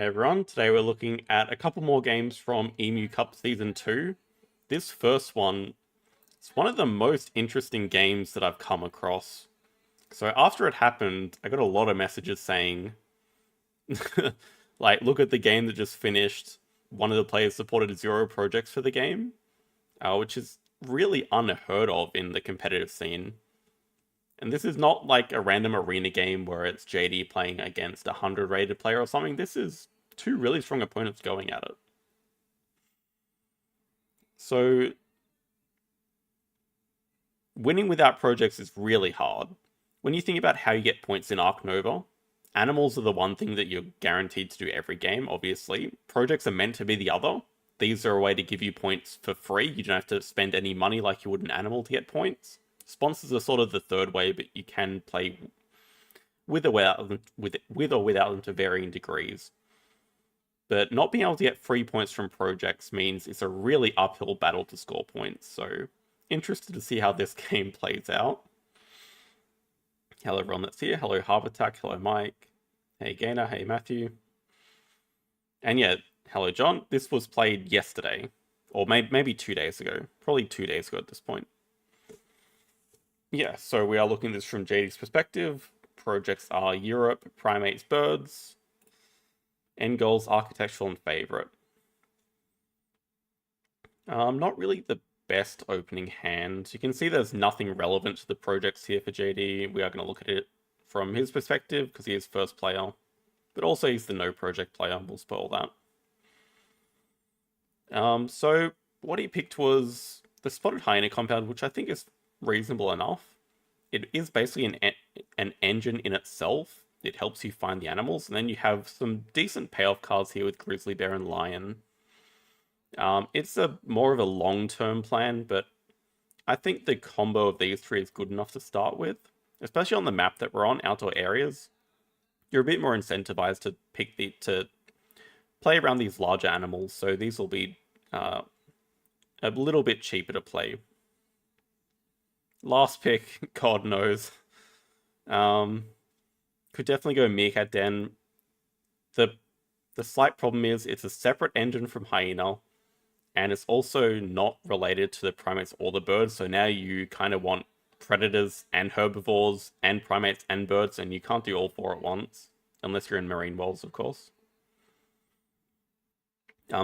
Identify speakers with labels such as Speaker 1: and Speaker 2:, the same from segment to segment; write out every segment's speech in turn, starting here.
Speaker 1: Hey everyone, today we're looking at a couple more games from Emu Cup Season 2. This first one is one of the most interesting games that I've come across. So after it happened, I got a lot of messages saying, like, look at the game that just finished. One of the players supported 0 projects for the game, which is really unheard of in the competitive scene. And this is not like a random arena game where it's JD playing against a 100 rated player or something. This is two really strong opponents going at it. So winning without projects is really hard. When you think about how you get points in Ark Nova, animals are the one thing that you're guaranteed to do every game, obviously. Projects are meant to be the other. These are a way to give you points for free. You don't have to spend any money like you would an animal to get points. Sponsors are sort of the third way, but you can play with or without them to varying degrees. But not being able to get free points from projects means it's a really uphill battle to score points. So interested to see how this game plays out. Hello everyone that's here. Hello Harbortack. Hello Mike. Hey Gainer. Hey Matthew. And yeah, hello John. This was played yesterday. Or maybe 2 days ago. Probably 2 days ago at this point. Yeah, so we are looking at this from JD's perspective. Projects are Europe, primates, birds. End goals, architectural, and favorite. Not really the best opening hand. You can see there's nothing relevant to the projects here for JD. We are going to look at it from his perspective because he is first player. But also he's the no project player. We'll spoil that. So what he picked was the spotted hyena compound, which I think is reasonable enough. It is basically an engine in itself. It helps you find the animals, and then you have some decent payoff cards here with grizzly bear and lion. It's more of a long-term plan, but I think the combo of these three is good enough to start with, especially on the map that we're on, outdoor areas. You're a bit more incentivized to play around these larger animals, so these will be a little bit cheaper to play. Last pick, God knows. Could definitely go Meerkat Den. The slight problem is it's a separate engine from Hyena, and it's also not related to the primates or the birds, so now you kind of want predators and herbivores and primates and birds, and you can't do all 4 at once, unless you're in marine worlds, of course.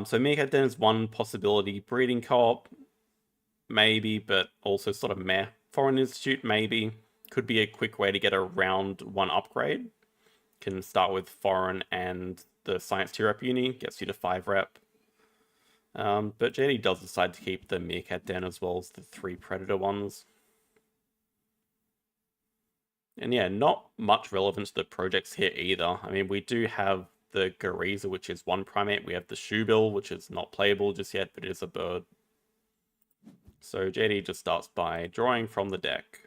Speaker 1: So Meerkat Den is one possibility. Breeding co-op, maybe, but also sort of meh. Foreign Institute, maybe. Could be a quick way to get a round 1 upgrade. Can start with foreign and the science 2 rep uni, gets you to 5 rep. But JD does decide to keep the Meerkat Den as well as the 3 predator ones. And yeah, not much relevance to the projects here either. I mean, we do have the Gariza, which is 1 primate. We have the Shoebill, which is not playable just yet, but it is a bird. So JD just starts by drawing from the deck.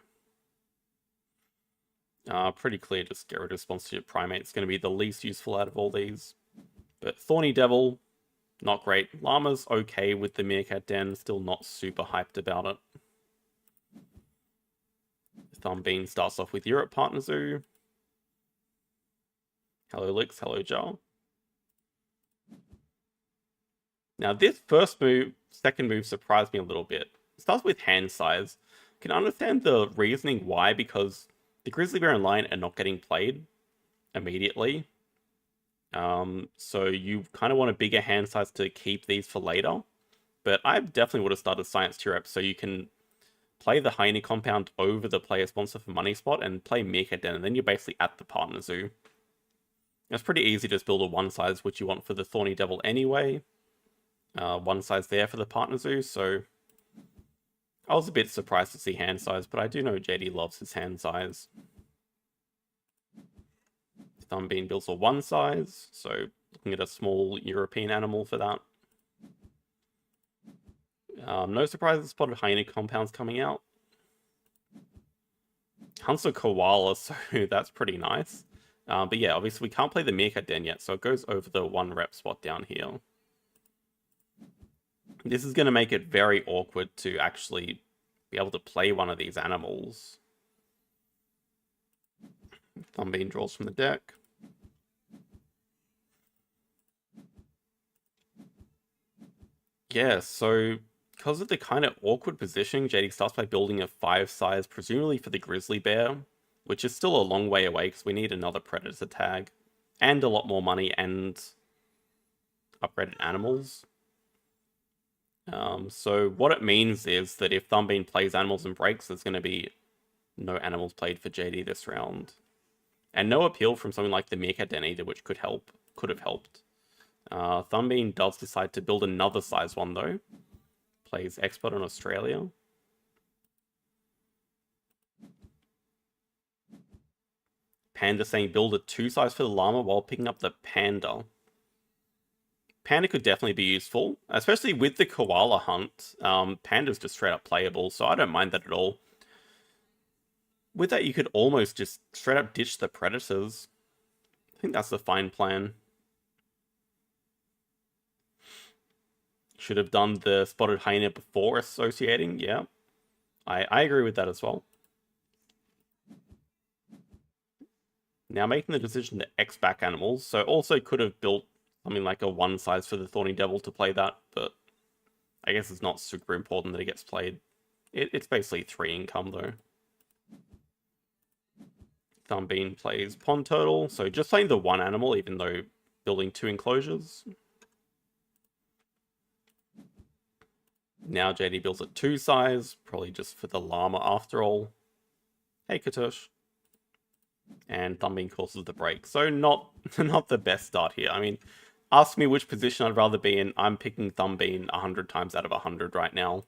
Speaker 1: Pretty clear, just get rid of sponsorship primate. It's going to be the least useful out of all these. But Thorny Devil, not great. Llama's okay with the Meerkat Den, still not super hyped about it. Thumbean starts off with Europe Partner Zoo. Hello Lix, hello Jar. Now this second move surprised me a little bit. It starts with hand size. Can understand the reasoning why, because the grizzly bear and lion are not getting played immediately. So you kind of want a bigger hand size to keep these for later. But I definitely would have started Science 2 rep so you can play the Hyena compound over the player sponsor for money spot and play Meerkat Den, and then you're basically at the partner zoo. It's pretty easy to just build a 1 size, which you want for the Thorny Devil anyway. 1 size there for the partner zoo, so I was a bit surprised to see hand size, but I do know JD loves his hand size. Thumbean builds a 1 size, so looking at a small European animal for that. No surprise the spotted hyena compounds coming out. Hunts a koala, so that's pretty nice. But yeah, obviously we can't play the Meerkat Den yet, so it goes over the 1 rep spot down here. This is going to make it very awkward to actually be able to play one of these animals. Thumbean draws from the deck. Yeah, so because of the kind of awkward positioning, JD starts by building a 5 size, presumably for the grizzly bear, which is still a long way away because we need another predator tag and a lot more money and upgraded animals. So what it means is that if thumbean plays animals and breaks, there's going to be no animals played for JD this round. And no appeal from something like the meerkat den either, which could have helped. Thumbean does decide to build another size one though. Plays expert on Australia. Panda saying build a 2 size for the llama while picking up the panda. Panda could definitely be useful, especially with the koala hunt. Panda's just straight up playable, so I don't mind that at all. With that, you could almost just straight up ditch the predators. I think that's the fine plan. Should have done the spotted hyena before associating, yeah. I agree with that as well. Now making the decision to X back animals, so also could have built something like a 1 size for the Thorny Devil to play that, but I guess it's not super important that it gets played. It's basically 3 income though. Thumbean plays Pond Turtle, so just playing the 1 animal even though building 2 enclosures. Now JD builds a 2 size, probably just for the llama after all. Hey Katush. And Thumbean causes the break. So not the best start here. I mean, ask me which position I'd rather be in. I'm picking Thumbean 100 times out of 100 right now.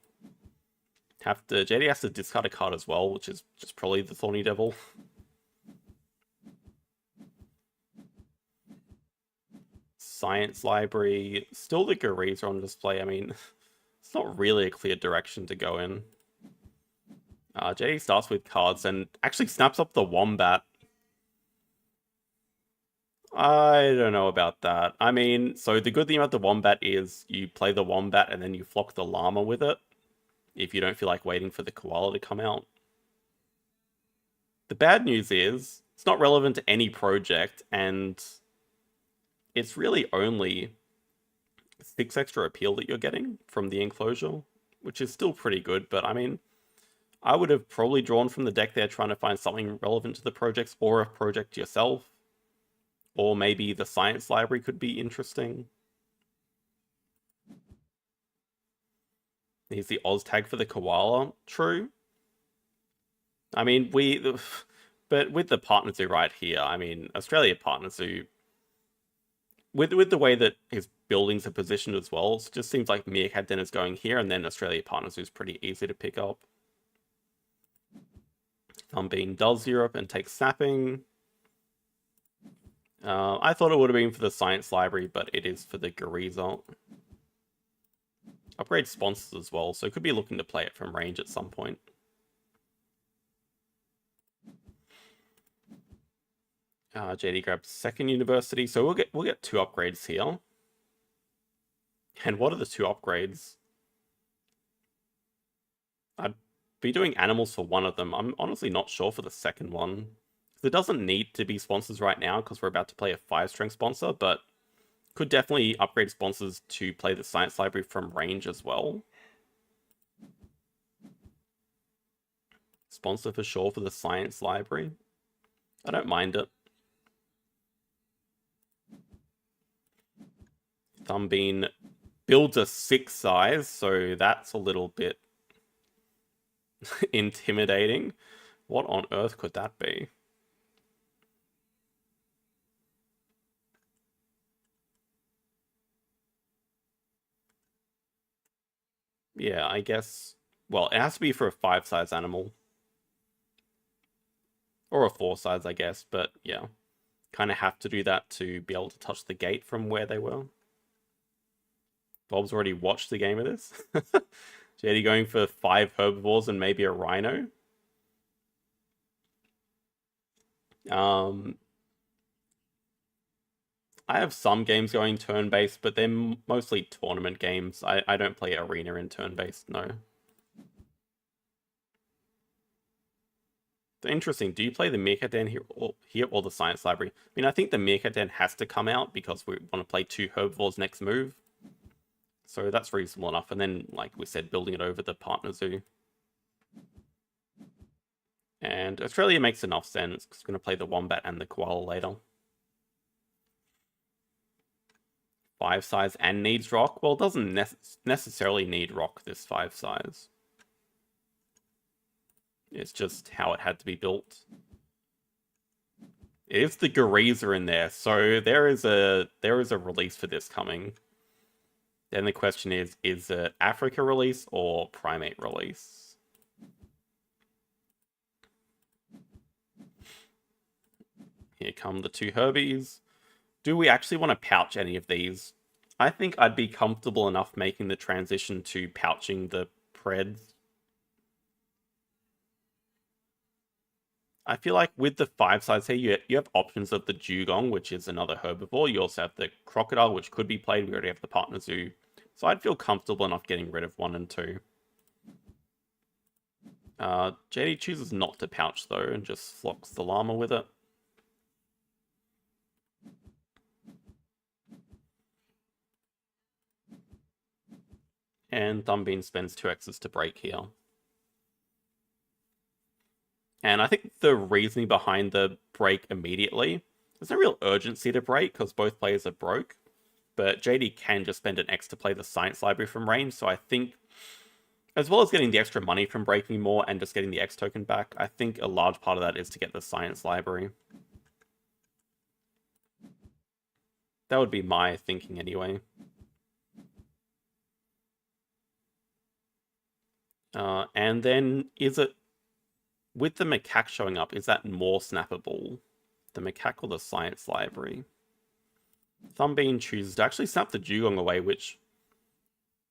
Speaker 1: JD has to discard a card as well, which is just probably the Thorny Devil. Science Library, still the Gorees are on display. I mean, it's not really a clear direction to go in. JD starts with cards and actually snaps up the Wombat. I don't know about that. I mean, so the good thing about the Wombat is you play the Wombat and then you flock the Llama with it, if you don't feel like waiting for the Koala to come out. The bad news is, it's not relevant to any project, and it's really only 6 extra appeal that you're getting from the enclosure, which is still pretty good, but I mean, I would have probably drawn from the deck there trying to find something relevant to the projects or a project yourself. Or maybe the science library could be interesting. Here's the Oz tag for the koala. True. I mean, but with the Partner Zoo right here, I mean, Australia Partner Zoo, with the way that his buildings are positioned as well, it just seems like Meerkat Den is going here, and then Australia Partner Zoo is pretty easy to pick up. Thumbean does Europe and takes snapping. I thought it would have been for the science library, but it is for the Gariza. Upgrade sponsors as well, so could be looking to play it from range at some point. JD grabs second university, so we'll get 2 upgrades here. And what are the 2 upgrades? I'd be doing animals for one of them. I'm honestly not sure for the second one. There doesn't need to be sponsors right now because we're about to play a 5-strength sponsor, but could definitely upgrade sponsors to play the science library from range as well. Sponsor for sure for the science library. I don't mind it. Thumbean builds a 6 size, so that's a little bit intimidating. What on earth could that be? Yeah, I guess... Well, it has to be for a 5 size animal. Or a 4 size, I guess, but yeah. Kind of have to do that to be able to touch the gate from where they were. Bob's already watched the game of this. JD going for 5 herbivores and maybe a rhino. I have some games going turn-based, but they're mostly tournament games. I don't play arena in turn-based, no. Interesting. Do you play the Meerkat Den here or the Science Library? I mean, I think the Meerkat Den has to come out because we want to play 2 herbivores next move. So that's reasonable enough. And then, like we said, building it over the partner zoo. And Australia makes enough sense because we're going to play the wombat and the koala later. 5 size and needs rock? Well, it doesn't necessarily need rock, this 5 size. It's just how it had to be built. If the Gurries are in there, so there is a release for this coming. Then the question is it Africa release or Primate release? Here come the 2 Herbies. Do we actually want to pouch any of these? I think I'd be comfortable enough making the transition to pouching the Preds. I feel like with the 5 size here, you have options of the dugong, which is another herbivore. You also have the crocodile, which could be played. We already have the partner zoo. So I'd feel comfortable enough getting rid of 1 and 2. JD chooses not to pouch, though, and just flocks the llama with it. And Thumbean spends 2 X's to break here. And I think the reasoning behind the break immediately, there's no real urgency to break because both players are broke. But JD can just spend an X to play the science library from range. So I think, as well as getting the extra money from breaking more and just getting the X token back, I think a large part of that is to get the science library. That would be my thinking anyway. And then is it, with the macaque showing up, is that more snappable? The macaque or the science library? Thumbean chooses to actually snap the dugong away, which,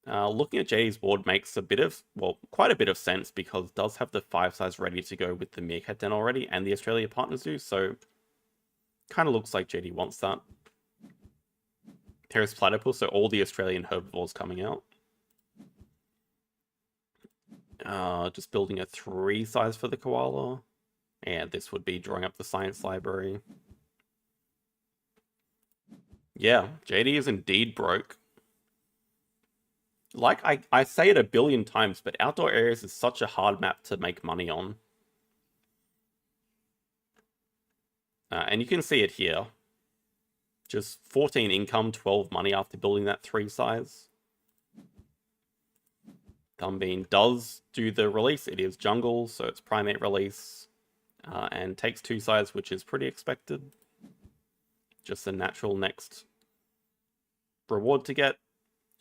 Speaker 1: looking at JD's board, makes a bit of, well, quite a bit of sense because it does have the 5 size ready to go with the meerkat den already and the Australia partner zoo, so kind of looks like JD wants that. There's platypus, so all the Australian herbivores coming out. Just building a 3 size for the koala. And this would be drawing up the science library. Yeah, JD is indeed broke. Like I say it a billion times, but outdoor areas is such a hard map to make money on. And you can see it here. Just 14 income, 12 money after building that 3 size. Thumbean does do the release. It is jungle, so it's primate release. And takes 2 size, which is pretty expected. Just a natural next reward to get.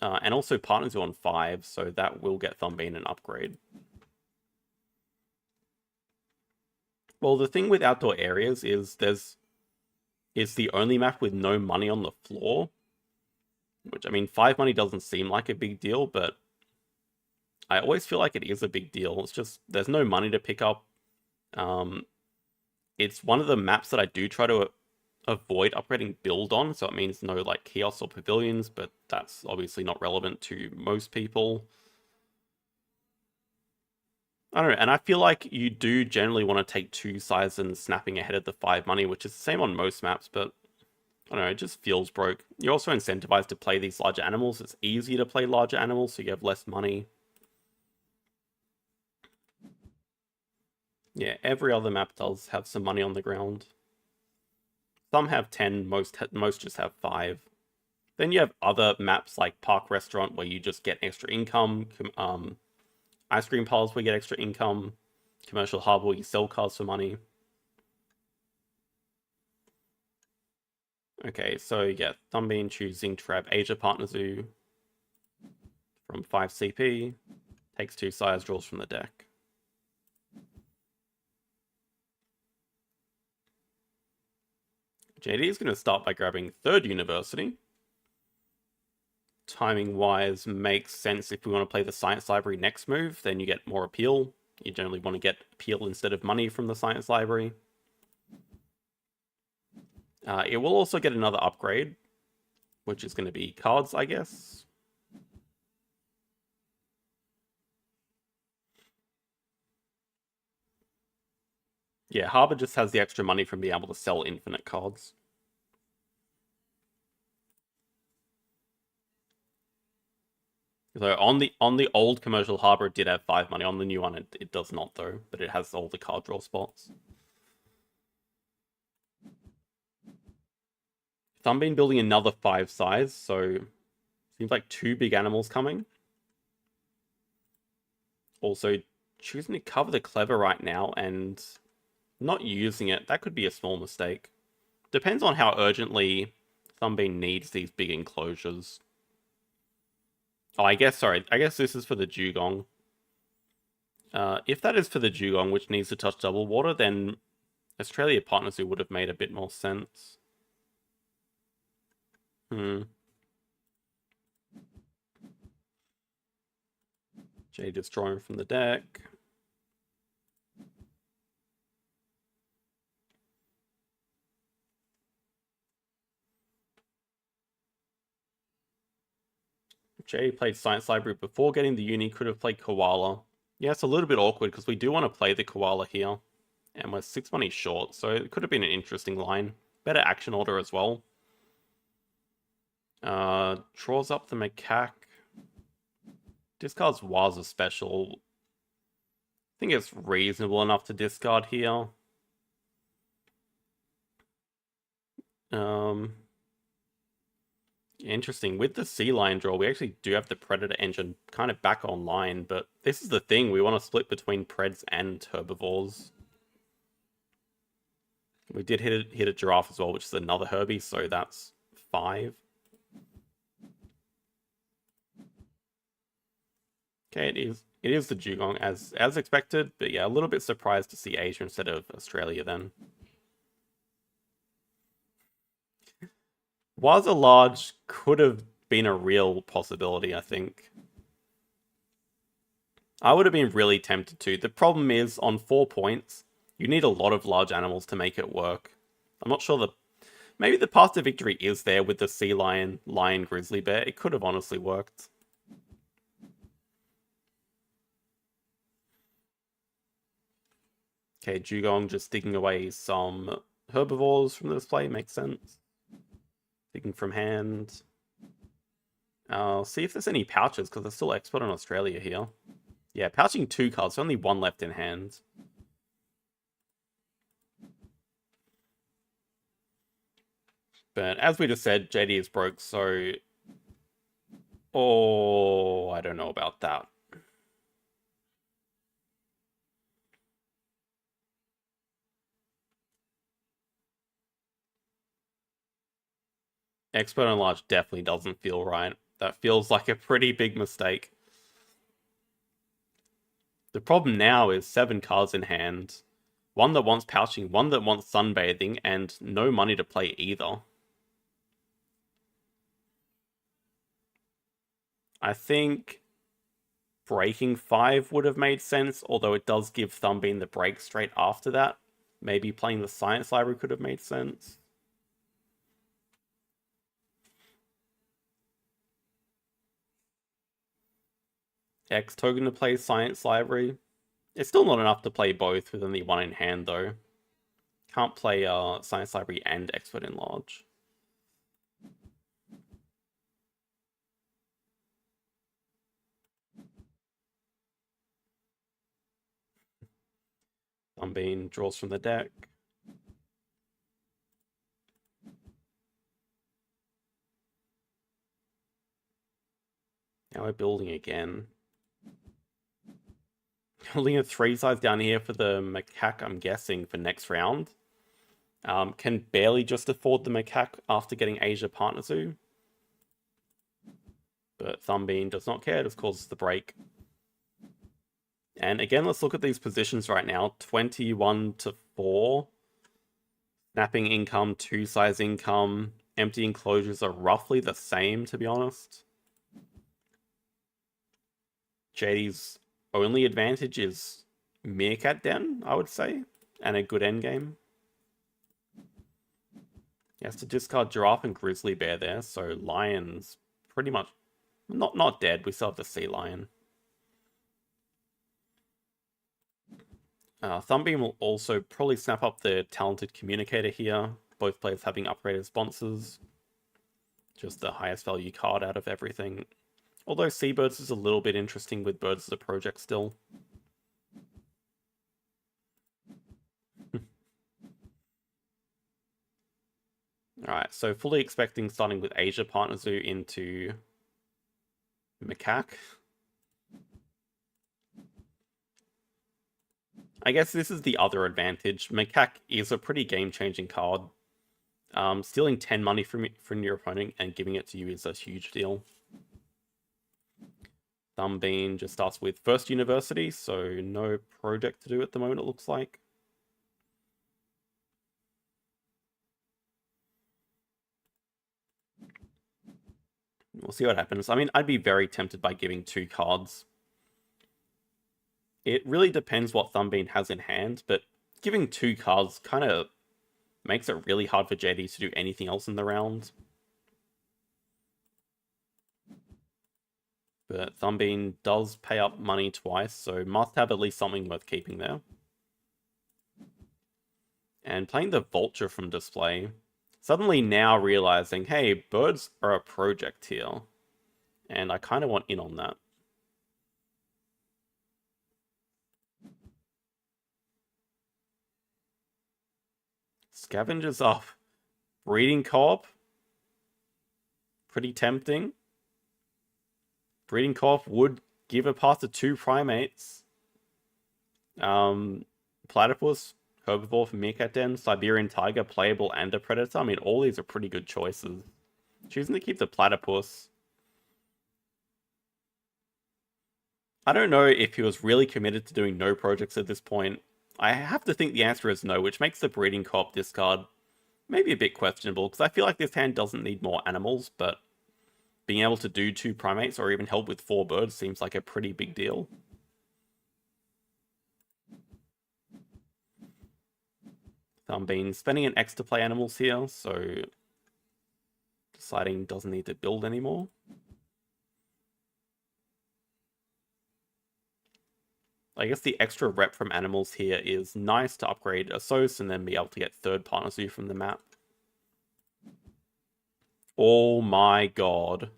Speaker 1: And also partners are on 5, so that will get Thumbean an upgrade. Well, the thing with outdoor areas is it's the only map with no money on the floor. Which, I mean, 5 money doesn't seem like a big deal, but I always feel like it is a big deal. It's just, there's no money to pick up. It's one of the maps that I do try to avoid upgrading build on, so it means no like kiosks or pavilions, but that's obviously not relevant to most people. I don't know, and I feel like you do generally want to take 2 size and snapping ahead of the 5 money, which is the same on most maps, but I don't know, it just feels broke. You're also incentivized to play these larger animals. It's easier to play larger animals, so you have less money. Yeah, every other map does have some money on the ground. Some have 10, most just have 5. Then you have other maps like Park Restaurant where you just get extra income. Ice cream parlors where you get extra income. Commercial Harbor where you sell cars for money. Okay, so yeah, Thumbean choosing to grab Asia Partner Zoo from 5 CP. Takes 2 size, draws from the deck. JD is going to start by grabbing 3rd University. Timing-wise, makes sense if we want to play the Science Library next move, then you get more appeal. You generally want to get appeal instead of money from the Science Library. It will also get another upgrade, which is going to be cards, I guess. Yeah, Harbor just has the extra money from being able to sell infinite cards. So on the old commercial harbor, it did have 5 money. On the new one, it does not though, but it has all the card draw spots. Thumbean building another 5 size, so seems like 2 big animals coming. Also, choosing to cover the clever right now and not using it, that could be a small mistake. Depends on how urgently Thumbean needs these big enclosures. Oh, I guess this is for the dugong. If that is for the dugong, which needs to touch double water, then Australia Partners who would have made a bit more sense. Jay destroying from the deck. Jay played Science Library before getting the uni, could have played Koala. Yeah, it's a little bit awkward because we do want to play the Koala here. And we're 6 money short, so it could have been an interesting line. Better action order as well. Draws up the macaque. Discards was a special. I think it's reasonable enough to discard here. Interesting. With the sea lion draw, we actually do have the Predator engine kind of back online, but this is the thing. We want to split between Preds and Herbivores. We did hit a Giraffe as well, which is another Herbie, so that's 5. Okay, it is the Dugong as expected, but yeah, a little bit surprised to see Asia instead of Australia then. Was a large could have been a real possibility, I think. I would have been really tempted to. The problem is, on 4 points, you need a lot of large animals to make it work. I'm not sure maybe the path to victory is there with the sea lion, lion, grizzly bear. It could have honestly worked. Okay, Dugong just digging away some herbivores from the display. Makes sense. Digging from hand. I'll see if there's any pouches, because there's still expert on Australia here. Yeah, pouching 2 cards, only 1 left in hand. But as we just said, JD is broke, so... Oh, I don't know about that. Expert on large definitely doesn't feel right. That feels like a pretty big mistake. The problem now is 7 cards in hand. One that wants pouching, one that wants sunbathing, and no money to play either. I think breaking 5 would have made sense, although it does give Thumbean the break straight after that. Maybe playing the Science Library could have made sense. X token to play Science Library. It's still not enough to play both with only 1 in hand, though. Can't play Science Library and Expert in Large. Thumbean draws from the deck. Now we're building again. Building a 3 size down here for the macaque, I'm guessing, for next round. Can barely just afford the macaque after getting Asia Partner Zoo. But Thumbean does not care, just causes the break. And again, let's look at these positions right now. 21 to 4. Snapping income, 2 size income. Empty enclosures are roughly the same, to be honest. JD's only advantage is Meerkat Den, I would say, and a good endgame. He has to discard Giraffe and Grizzly Bear there, so Lion's pretty much not dead. We still have the Sea Lion. Thumbean will also probably snap up the Talented Communicator here. Both players having upgraded sponsors. Just the highest value card out of everything. Although Seabirds is a little bit interesting with birds as a project still. Alright, so fully expecting starting with Asia Partner Zoo into Macaque. I guess this is the other advantage. Macaque is a pretty game-changing card. Stealing 10 money from your opponent and giving it to you is a huge deal. Thumbean just starts with First University, so no project to do at the moment, it looks like. We'll see what happens. I mean, I'd be very tempted by giving 2 cards. It really depends what Thumbean has in hand, but giving 2 cards kind of makes it really hard for JD to do anything else in the round. But Thumbean does pay up money twice, so must have at least something worth keeping there. And playing the Vulture from display, suddenly now realizing, hey, birds are a project here. And I kind of want in on that. Scavengers up. Breeding Co-op. Pretty tempting. Breeding Co-op would give a path to 2 primates. Platypus, Herbivore for Meerkat Den, Siberian Tiger, Playable, and a Predator. I mean, all these are pretty good choices. Choosing to keep the Platypus. I don't know if he was really committed to doing no projects at this point. I have to think the answer is no, which makes the Breeding Co-op discard maybe a bit questionable, because I feel like this hand doesn't need more animals, but being able to do 2 primates or even help with 4 birds seems like a pretty big deal. Thumbean spending an X to play animals here, so deciding doesn't need to build anymore. I guess the extra rep from animals here is nice to upgrade Assos and then be able to get 3rd Partner Zoo from the map. Oh my god.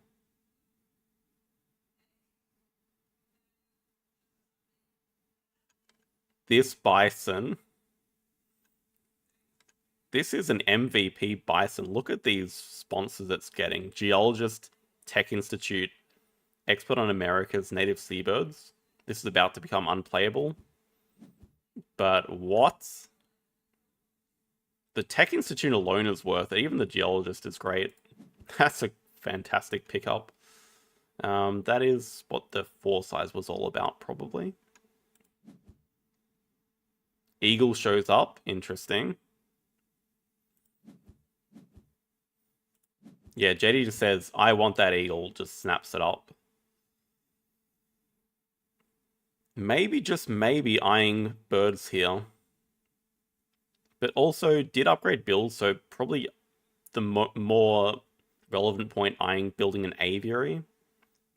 Speaker 1: This bison. This is an MVP bison. Look at these sponsors it's getting. Geologist, Tech Institute, Expert on America's Native Seabirds. This is about to become unplayable. But what? The Tech Institute alone is worth it. Even the Geologist is great. That's a fantastic pickup. That is what the 4 size was all about, probably. Eagle shows up. Interesting. Yeah, JD just says, I want that eagle, just snaps it up. Maybe, just maybe, eyeing birds here. But also did upgrade builds, so probably the more relevant point eyeing building an aviary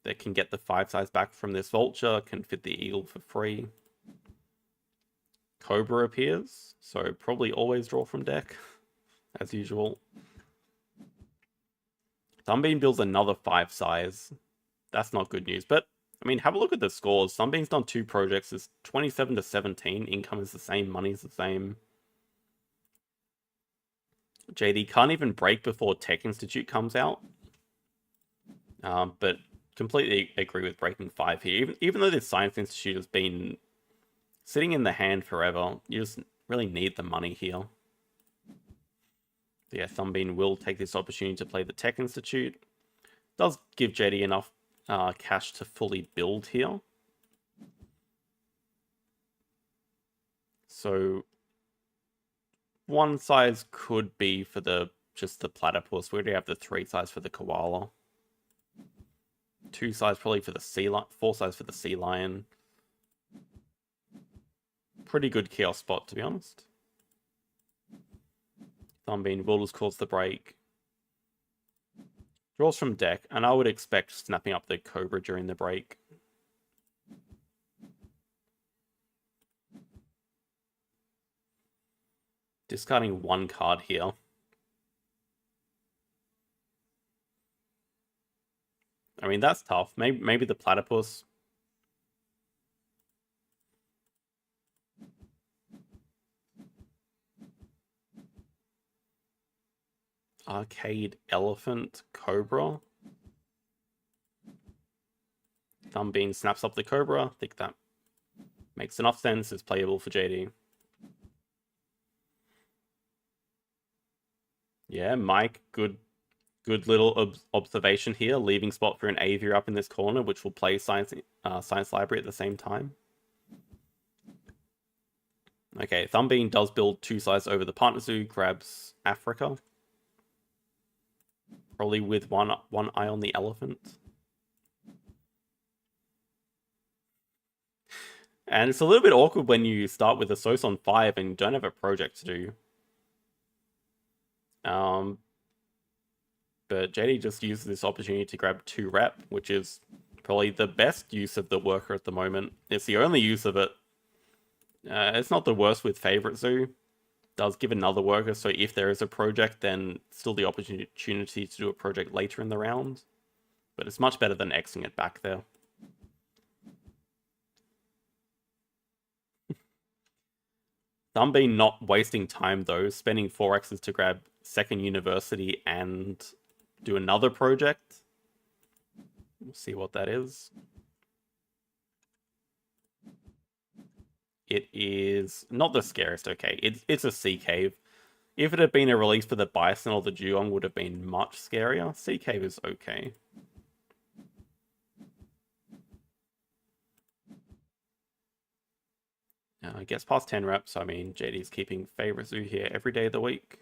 Speaker 1: that can get the 5 size back from this vulture, can fit the eagle for free. Cobra appears, so probably always draw from deck, as usual. Thumbean builds another 5 size. That's not good news, but I mean, have a look at the scores. Thumbean's done 2 projects. It's 27 to 17. Income is the same. Money is the same. JD can't even break before Tech Institute comes out. But completely agree with breaking 5 here. Even though this Science Institute has been sitting in the hand forever, you just really need the money here. Yeah, Thumbean will take this opportunity to play the Tech Institute. Does give JD enough cash to fully build here. So 1 size could be for just the platypus. We already have the 3 size for the koala. 2 size probably for the sea lion. 4 size for the sea lion. Pretty good chaos spot, to be honest. Thumbean will just cause the break. Draws from deck, and I would expect snapping up the Cobra during the break. Discarding 1 card here. I mean, that's tough. Maybe the platypus. Arcade elephant cobra. Thumbean snaps up the cobra. I think that makes enough sense. It's playable for JD. Yeah, Mike, good little observation here. Leaving spot for an aviary up in this corner, which will play science library at the same time. Okay, Thumbean does build 2 sides over the partner zoo, grabs Africa. Probably with one eye on the elephant. And it's a little bit awkward when you start with a Source on 5 and you don't have a project to do. But JD just uses this opportunity to grab 2 rep, which is probably the best use of the worker at the moment. It's the only use of it. It's not the worst with favorite zoo. Does give another worker, so if there is a project, then still the opportunity to do a project later in the round. But it's much better than Xing it back there. Thumbean not wasting time though, spending 4x's to grab second university and do another project. We'll see what that is. It is not the scariest, okay. It's a sea cave. If it had been a release for the bison or the dugong, would have been much scarier. Sea cave is okay. Gets past 10 reps. I mean, JD's keeping favorite zoo here every day of the week.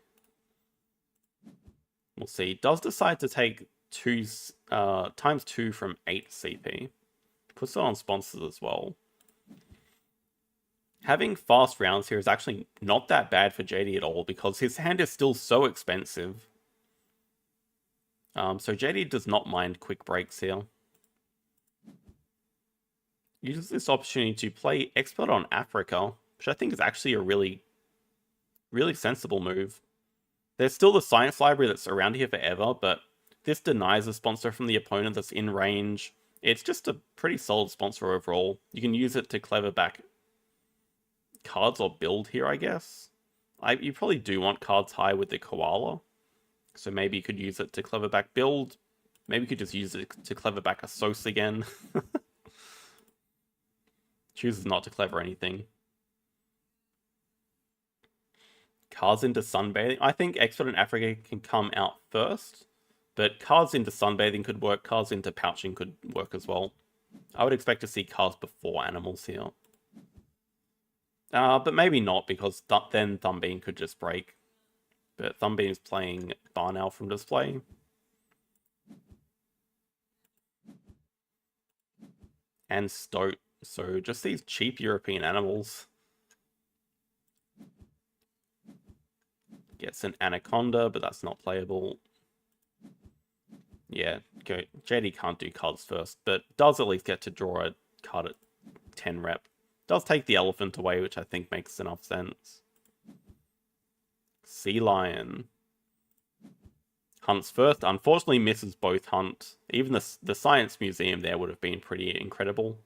Speaker 1: We'll see. Does decide to take times 2 from 8 CP. Puts it on sponsors as well. Having fast rounds here is actually not that bad for JD at all because his hand is still so expensive. So JD does not mind quick breaks here. Uses this opportunity to play Expert on Africa, which I think is actually a really sensible move. There's still the science library that's around here forever, but this denies a sponsor from the opponent that's in range. It's just a pretty solid sponsor overall. You can use it to clever back cards or build here, I guess. You probably do want cards high with the koala. So maybe you could use it to clever back build. Maybe you could just use it to clever back a Sos again. Chooses not to clever anything. Cards into sunbathing. I think Expert in Africa can come out first, but cards into sunbathing could work. Cards into pouching could work as well. I would expect to see cards before animals here. But maybe not, because then Thumbean could just break. But Thumbean is playing Barn Owl from display. And Stoat. So just these cheap European animals. Gets an Anaconda, but that's not playable. Yeah, JD can't do cards first, but does at least get to draw a card at 10 rep. Does take the elephant away, which I think makes enough sense. Sea Lion. Hunts first. Unfortunately misses both hunt. Even the Science Museum there would have been pretty incredible.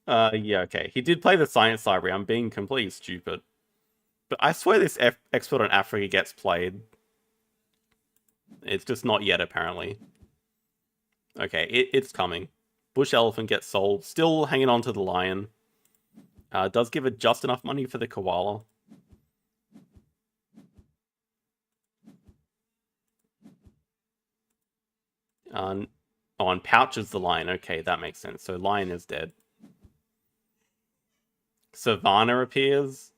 Speaker 1: Yeah, okay. He did play the Science Library. I'm being completely stupid. But I swear this Expert on Africa gets played. It's just not yet, apparently. Okay, it's coming. Bush Elephant gets sold. Still hanging on to the Lion. Does give it just enough money for the Koala. Oh, and pouches the Lion. Okay, that makes sense. So Lion is dead. Savannah appears.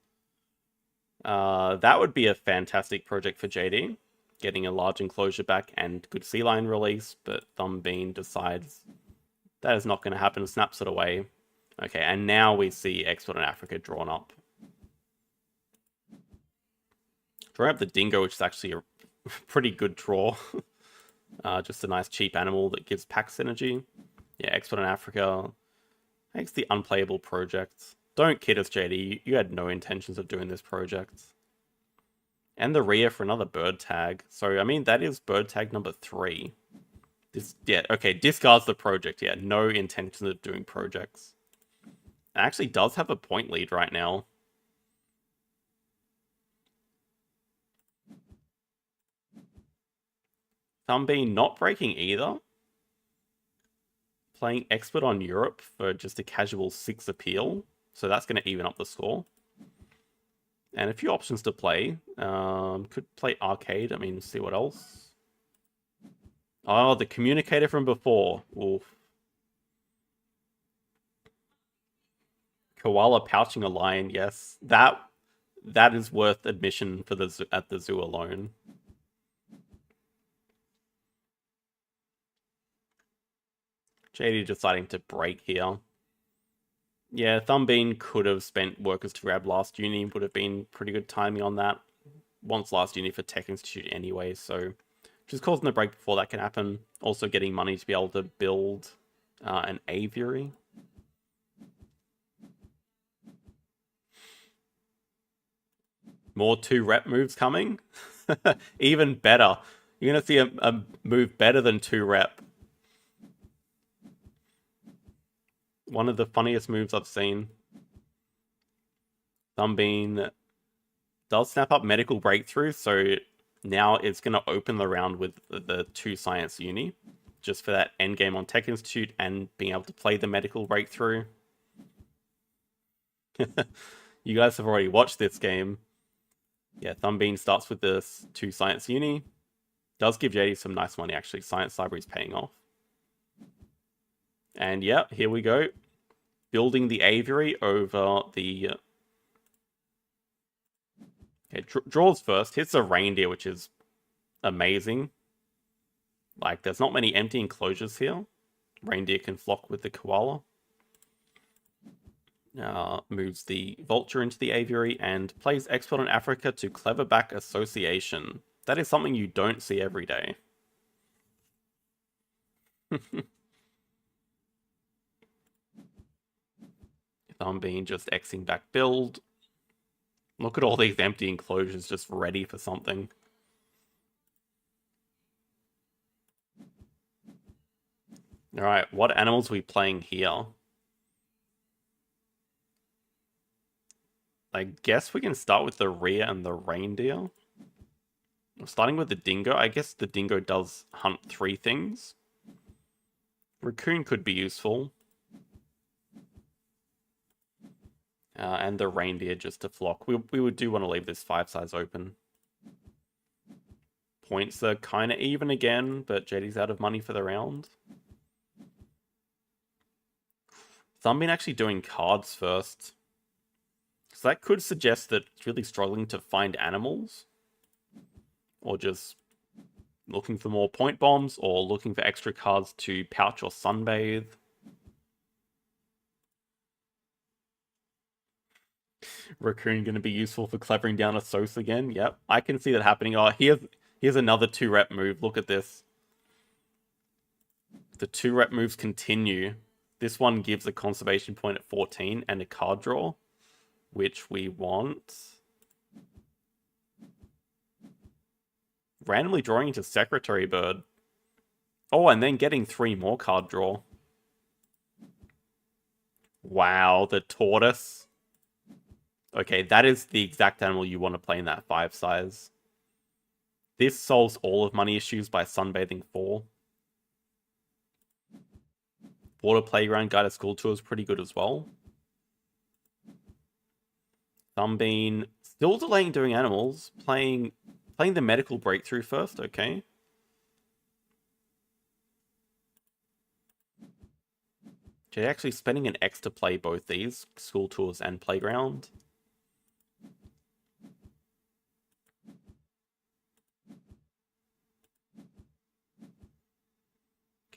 Speaker 1: That would be a fantastic project for JD. Getting a large enclosure back and good sea lion release, but Thumbean decides that is not going to happen, snaps it away. Okay, and now we see Expert on Africa drawn up. Drawing up the dingo, which is actually a pretty good draw. Just a nice cheap animal that gives pack synergy. Yeah, Expert on Africa Makes the unplayable project. Don't kid us, JD. You had no intentions of doing this project. And the rear for another bird tag. So, I mean, that is bird tag number 3. Yeah, okay, discards the project. Yeah, no intentions of doing projects. It actually does have a point lead right now. Thumbean not breaking either. Playing expert on Europe for just a casual 6 appeal. So that's going to even up the score. And a few options to play. Could play arcade. I mean, see what else. Oh, the communicator from before. Oof. Koala pouching a lion. Yes, that is worth admission for the at the zoo alone. JD deciding to break here. Yeah, Thumbean could have spent workers to grab last uni. Would have been pretty good timing on that. Wants last uni for Tech Institute anyway, so just causing the break before that can happen. Also getting money to be able to build an aviary. More 2-rep moves coming. Even better. You're going to see a move better than 2-rep. One of the funniest moves I've seen. Thumbean does snap up medical breakthrough, so now it's going to open the round with the 2 science uni, just for that endgame on Tech Institute and being able to play the medical breakthrough. You guys have already watched this game. Yeah, Thumbean starts with this 2 science uni. Does give JD some nice money, actually. Science library's paying off. And yeah, here we go. Building the aviary over the... Okay, draws first. Hits a reindeer, which is amazing. Like, there's not many empty enclosures here. Reindeer can flock with the koala. Moves the vulture into the aviary and plays expert on Africa to Cleverback Association. That is something you don't see every day. Thumbean just Xing back build. Look at all these empty enclosures just ready for something. Alright, what animals are we playing here? I guess we can start with the rear and the reindeer. Starting with the dingo. I guess the dingo does hunt 3 things. Raccoon could be useful. And the reindeer just to flock. We would do want to leave this 5 size open. Points are kind of even again, but JD's out of money for the round. Thumbean actually doing cards first. So that could suggest that it's really struggling to find animals. Or just looking for more point bombs, or looking for extra cards to pouch or sunbathe. Raccoon going to be useful for clevering down a Sos again. Yep, I can see that happening. Oh, here's another 2-rep move. Look at this. The 2-rep moves continue. This one gives a conservation point at 14 and a card draw, which we want. Randomly drawing into Secretary Bird. Oh, and then getting 3 more card draw. Wow, the tortoise. Okay, that is the exact animal you want to play in that 5 size. This solves all of money issues by sunbathing 4. Water Playground Guided School Tour is pretty good as well. Thumbean still delaying doing animals. Playing the medical breakthrough first, okay. Jay actually spending an X to play both these, school tours and playground.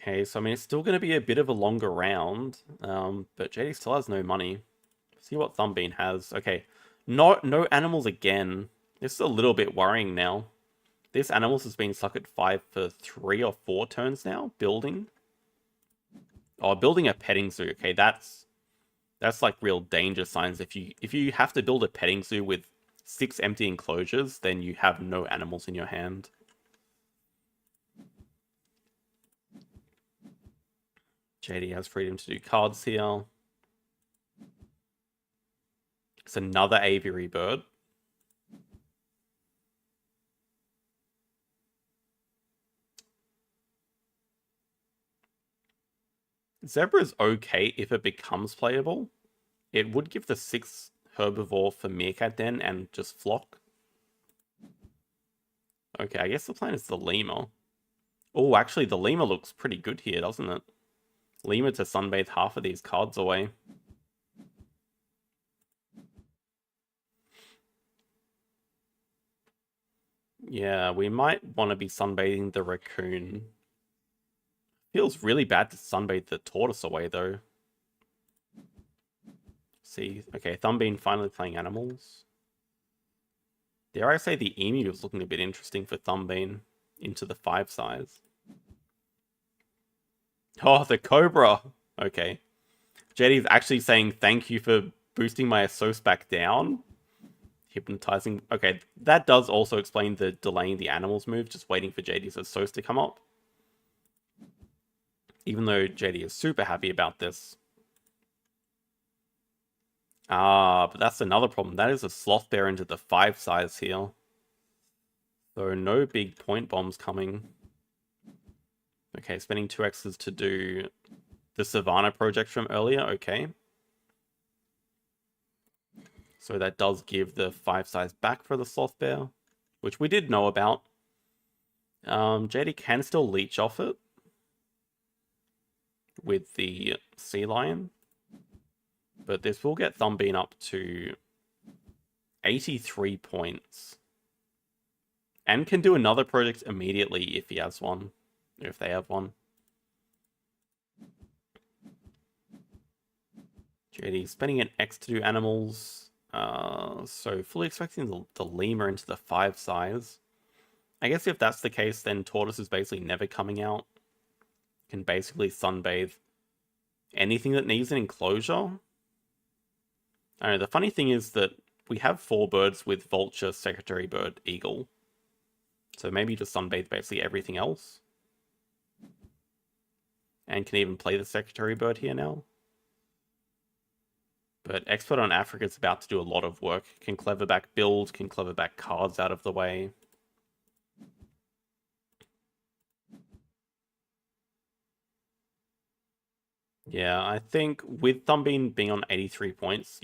Speaker 1: Okay, so I mean, it's still going to be a bit of a longer round, but JD still has no money. See what Thumbean has. Okay, no animals again. This is a little bit worrying now. This animals has been stuck at 5 for 3 or 4 turns now. Building. Oh, building a petting zoo. Okay, that's That's like real danger signs. If you have to build a petting zoo with 6 empty enclosures, then you have no animals in your hand. JD has freedom to do cards here. It's another aviary bird. Zebra's okay if it becomes playable. It would give the 6 herbivore for Meerkat Den and just flock. Okay, I guess the plan is the lemur. Oh, actually, the lemur looks pretty good here, doesn't it? Lemur to sunbathe half of these cards away. Yeah, we might want to be sunbathing the raccoon. Feels really bad to sunbathe the tortoise away, though. See, okay, Thumbean finally playing animals. Dare I say the emu was looking a bit interesting for Thumbean into the 5 size. Oh, the cobra! Okay. JD's actually saying thank you for boosting my Assos back down. Hypnotizing. Okay, that does also explain the delaying the animals move, just waiting for JD's Assos to come up. Even though JD is super happy about this. Ah, but that's another problem. That is a sloth bear into the 5 size here. So no big point bombs coming. Okay, spending 2 X's to do the Savannah project from earlier. Okay. So that does give the 5 size back for the sloth bear, which we did know about. JD can still leech off it with the sea lion. But this will get Thumbean up to 83 points. And can do another project immediately if he has one. Or if they have one. JD spending an X to do animals. So fully expecting the lemur into the 5 size. I guess if that's the case, then tortoise is basically never coming out. Can basically sunbathe anything that needs an enclosure. I don't know, the funny thing is that we have 4 birds with vulture, secretary bird, eagle. So maybe just sunbathe basically everything else. And can even play the secretary bird here now. But Expert on Africa is about to do a lot of work. Can Cleverback build, can Cleverback cards out of the way. Yeah, I think with Thumbean being on 83 points,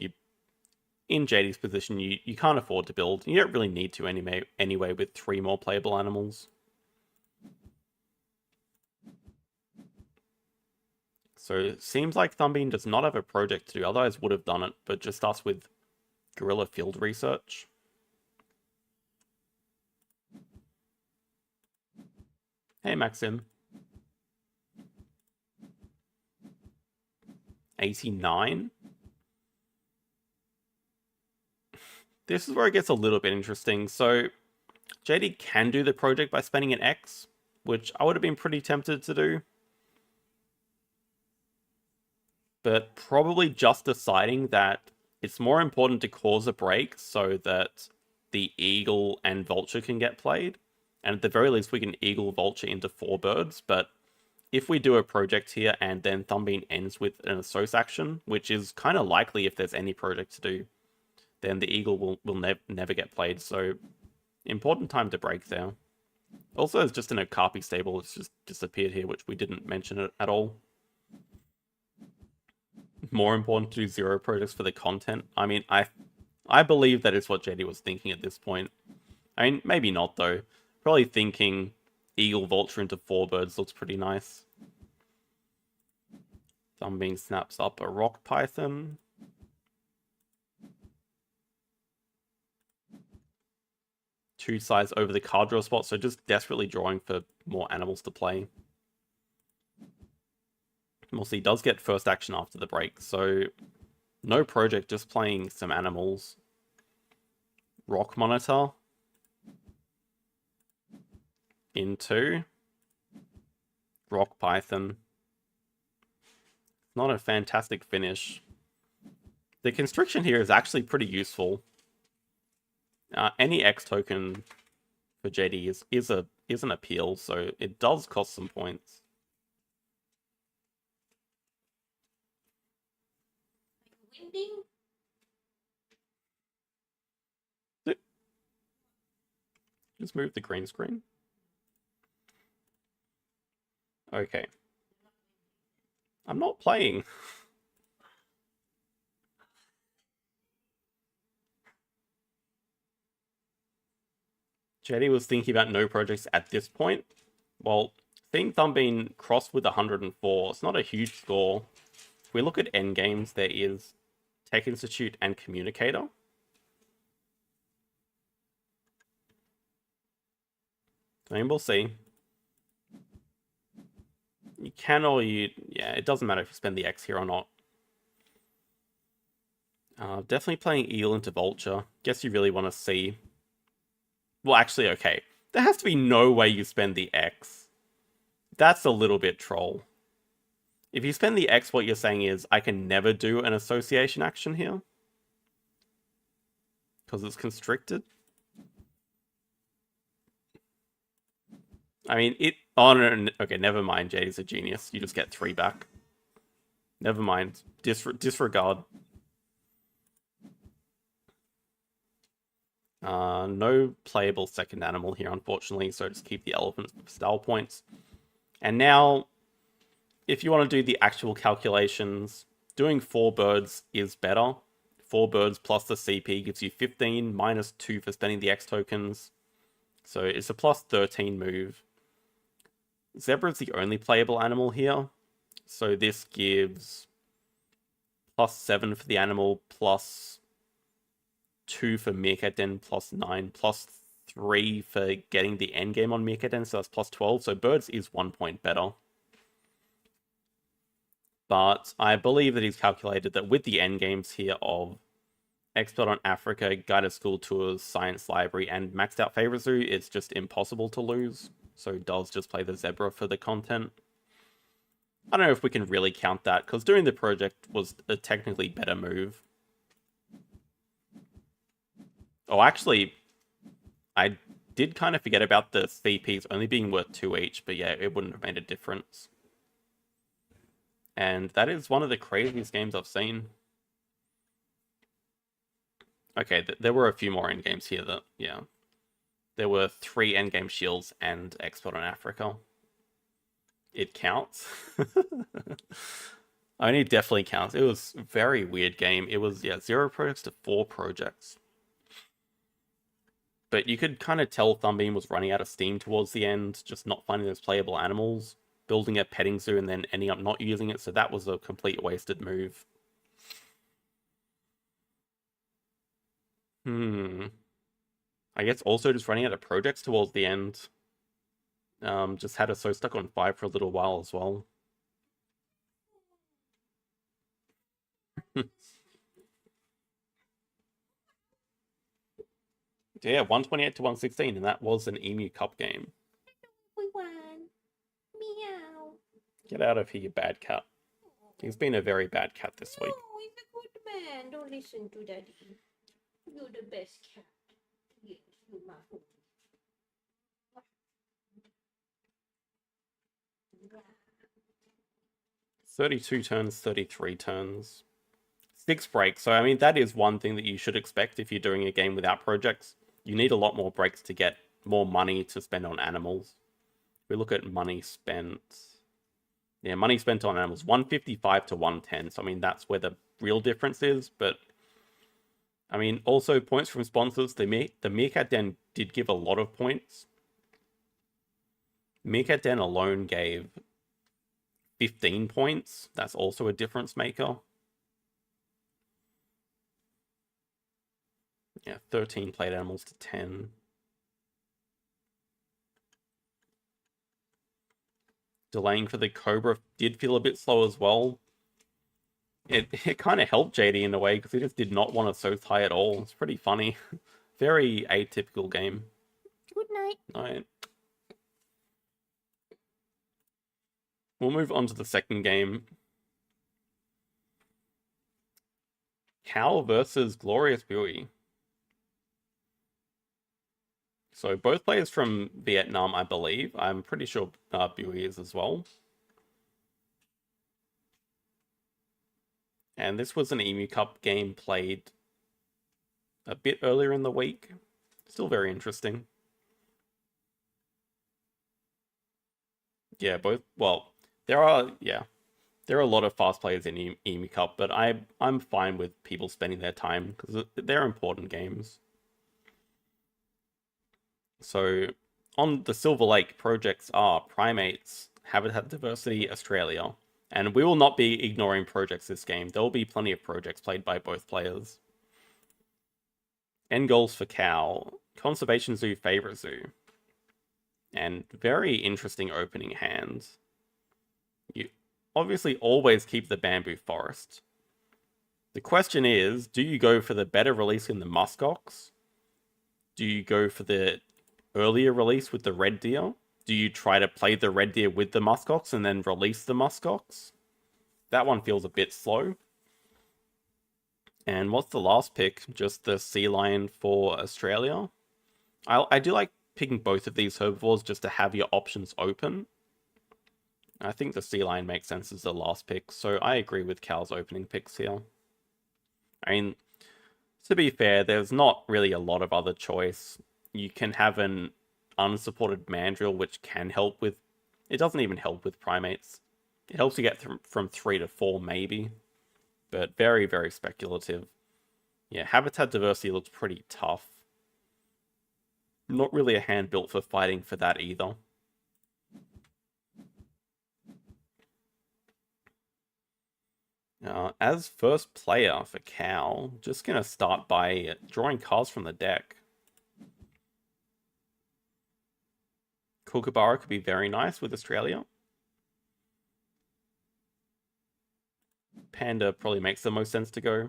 Speaker 1: in JD's position, you can't afford to build. You don't really need to anyway with 3 more playable animals. So it seems like Thumbean does not have a project to do, otherwise would have done it, but just us with guerrilla field research. Hey, Maxim. 89? This is where it gets a little bit interesting. So JD can do the project by spending an X, which I would have been pretty tempted to do. But probably just deciding that it's more important to cause a break so that the eagle and vulture can get played. And at the very least, we can eagle vulture into 4 birds. But if we do a project here and then Thumbean ends with an Assos action, which is kind of likely if there's any project to do, then the eagle will never get played. So important time to break there. Also, it's just an Okapi stable. It's just disappeared here, which we didn't mention it at all. More important to do 0 projects for the content. I mean, I believe that is what JD was thinking at this point. I mean, maybe not, though. Probably thinking eagle vulture into 4 birds looks pretty nice. Thumbean snaps up a rock python. Two size over the card draw spot, so just desperately drawing for more animals to play. We'll see, does get first action after the break, so no project, just playing some animals. Rock monitor into rock python. Not a fantastic finish. The constriction here is actually pretty useful. Any X token for JD is an appeal, so it does cost some points. Just move the green screen. Okay. I'm not playing. JD was thinking about no projects at this point. Well, seeing Thumbean crossed with 104, it's not a huge score. If we look at endgames, there is Tech Institute and Communicator. I mean, we'll see. You can or you... Yeah, it doesn't matter if you spend the X here or not. Definitely playing Eel into Vulture. Guess you really want to see... Well, actually, okay. There has to be no way you spend the X. That's a little bit troll. If you spend the X, what you're saying is, I can never do an association action here. Because it's constricted. I mean, it... Oh, no, okay, never mind. JD's a genius. You just get 3 back. Never mind. Disregard. No playable second animal here, unfortunately, so just keep the elephants for style points. And now, if you want to do the actual calculations, doing 4 birds is better. 4 birds plus the CP gives you 15, minus 2 for spending the X tokens. So it's a plus 13 move. Zebra is the only playable animal here. So this gives plus 7 for the animal, plus 2 for Meerkat Den, plus 9, plus 3 for getting the endgame on Meerkat Den, so that's plus 12. So birds is 1 point better. But I believe that he's calculated that with the endgames here of Expert on Africa, Guided School Tours, Science Library, and Maxed Out Favorite Zoo, it's just impossible to lose. So does just play the Zebra for the content. I don't know if we can really count that, because doing the project was a technically better move. Oh, actually, I did kind of forget about the CPs only being worth 2 each, but yeah, it wouldn't have made a difference. And that is one of the craziest games I've seen. Okay, there were a few more endgames here that, yeah. There were 3 endgame shields and Expert on Africa. It counts. I mean, it definitely counts. It was a very weird game. It was, yeah, 0 projects to 4 projects. But you could kind of tell Thumbean was running out of steam towards the end, just not finding those playable animals, building a petting zoo and then ending up not using it, so that was a complete wasted move. I guess also just running out of projects towards the end. Just had us so stuck on 5 for a little while as well. Yeah, 128 to 116, and that was an Emu Cup game.
Speaker 2: We won. Meow.
Speaker 1: Get out of here, you bad cat. He's been a very bad cat this week.
Speaker 2: No, he's a good man. Don't listen to Daddy. You're the best cat. Yes, you're my home.
Speaker 1: 32 turns, 33 turns. 6 breaks. So, I mean, that is one thing that you should expect if you're doing a game without projects. You need a lot more breaks to get more money to spend on animals. If we look at money spent... Yeah, money spent on animals, 155 to 110. So, I mean, that's where the real difference is. But, I mean, also points from sponsors. The Meerkat Den did give a lot of points. Meerkat Den alone gave 15 points. That's also a difference maker. Yeah, 13 played animals to 10. Delaying for the Cobra did feel a bit slow as well. It kind of helped JD in a way, because he just did not want to so high at all. It's pretty funny. Very atypical game.
Speaker 2: Good night.
Speaker 1: Night. We'll move on to the second game. Cao versus GloriousBui. So both players from Vietnam, I believe. I'm pretty sure Bui is as well. And this was an Emu Cup game played a bit earlier in the week. Still very interesting. Yeah, both. Well, there are a lot of fast players in Emu Cup, but I'm fine with people spending their time because they're important games. So on the Silver Lake, projects are Primates, Habitat Diversity, Australia. And we will not be ignoring projects this game. There will be plenty of projects played by both players. End goals for Cal, Conservation Zoo, Favorite Zoo. And very interesting opening hands. You obviously always keep the Bamboo Forest. The question is, do you go for the better release in the muskox? Do you go for the earlier release with the red deer? Do you try to play the red deer with the muskox and then release the muskox? That one feels a bit slow. And what's the last pick? Just the sea lion for Australia? I do like picking both of these herbivores just to have your options open. I think the sea lion makes sense as the last pick, so I agree with Cal's opening picks here. I mean, to be fair, there's not really a lot of other choice. You can have an unsupported mandrill, which can help with... It doesn't even help with primates. It helps you get from 3 to 4, maybe. But very, very speculative. Yeah, Habitat Diversity looks pretty tough. Not really a hand built for fighting for that either. As first player for Cal, just going to start by drawing cards from the deck. Kookaburra could be very nice with Australia. Panda probably makes the most sense to go.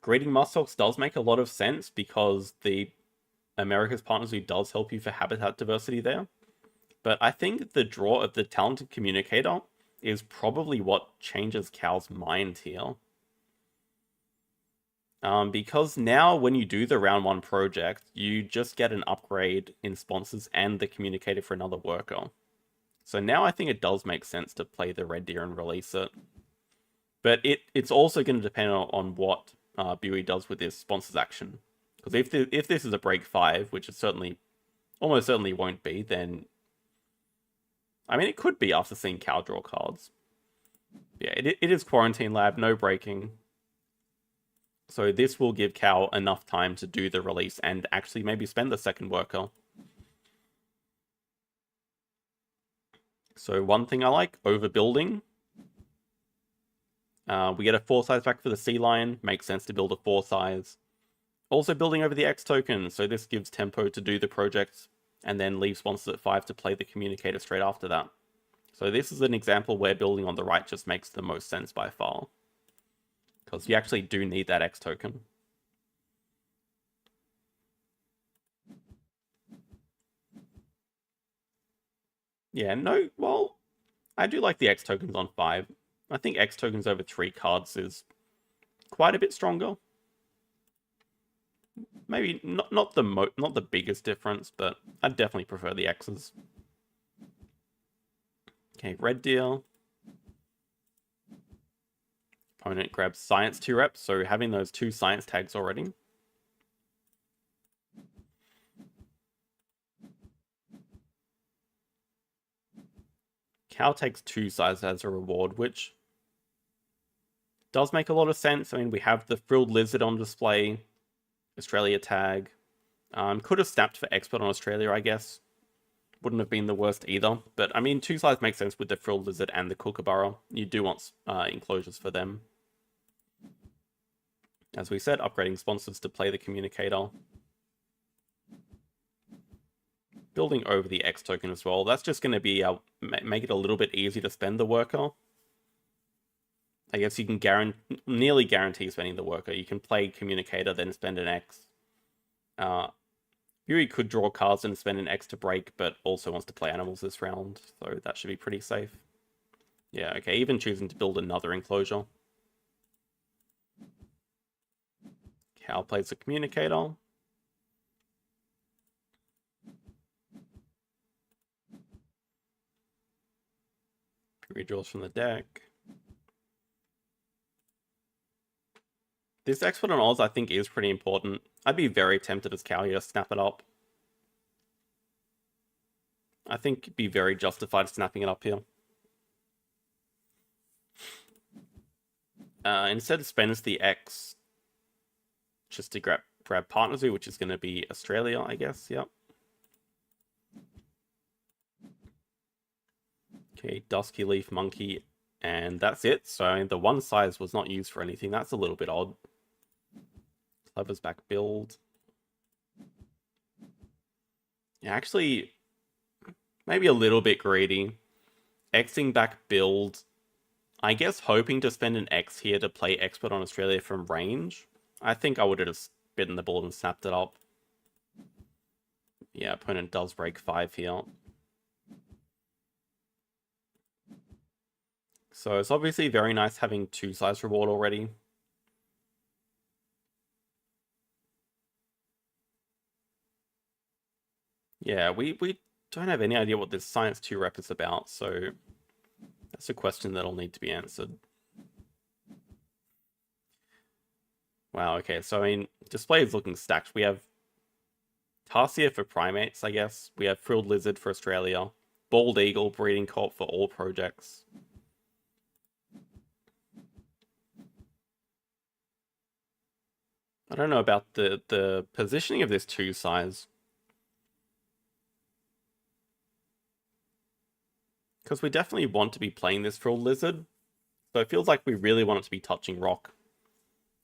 Speaker 1: Greeting muskox does make a lot of sense because the America's Partner Zoo does help you for habitat diversity there. But I think the draw of the Talented Communicator is probably what changes Cal's mind here. Because now when you do the round 1 project, you just get an upgrade in sponsors and the Communicator for another worker. So now I think it does make sense to play the red deer and release it. But it's also going to depend on what Bui does with this sponsors action. Because if this is a break 5, which it almost certainly won't be, then... I mean, it could be after seeing Cal draw cards. Yeah, it is Quarantine Lab, no breaking. So this will give Cal enough time to do the release and actually maybe spend the second worker. So one thing I like, overbuilding. We get a 4 size back for the sea lion. Makes sense to build a 4 size. Also building over the X token, so this gives tempo to do the project and then leave sponsors at 5 to play the communicator straight after that. So this is an example where building on the right just makes the most sense by far. Because you actually do need that X token. Yeah, no, well, I do like the X tokens on 5. I think X tokens over 3 cards is quite a bit stronger. Maybe not the biggest difference, but I definitely prefer the X's. Okay, red deer. Opponent grabs science 2 reps, so having those 2 science tags already. Cal takes 2 sizes as a reward, which does make a lot of sense. I mean, we have the frilled lizard on display, Australia tag. Could have snapped for expert on Australia, I guess. Wouldn't have been the worst either. But, I mean, 2 size makes sense with the frilled lizard and the kookaburra. You do want enclosures for them. As we said, upgrading sponsors to play the communicator. Building over the X token as well. That's just going to be make it a little bit easier to spend the worker. I guess you can nearly guarantee spending the worker. You can play communicator, then spend an X. Yuri could draw cards and spend an X to break, but also wants to play animals this round, so that should be pretty safe. Yeah, okay, even choosing to build another enclosure. Cow plays a communicator. Redraws from the deck. This expert on Oz I think is pretty important. I'd be very tempted as cow here to snap it up. I think it'd be very justified snapping it up here. Instead spends the X just to grab Partner Zoo, which is going to be Australia, I guess. Yep. Okay, Dusky Leaf Monkey, and that's it. So the one size was not used for anything. That's a little bit odd. Clever's back build. Yeah, actually, maybe a little bit greedy. Xing back build. I guess hoping to spend an X here to play Expert on Australia from range. I think I would have just bitten the bullet and snapped it up. Yeah, opponent does break 5 here. So it's obviously very nice having 2 size reward already. Yeah, we don't have any idea what this Science 2 rep is about, so that's a question that'll need to be answered. Wow, okay, so I mean, display is looking stacked. We have Tarsier for primates, I guess. We have Frilled Lizard for Australia. Bald Eagle, Breeding Corp for all projects. I don't know about the positioning of this 2 size. Because we definitely want to be playing this Frilled Lizard. So it feels like we really want it to be touching rock.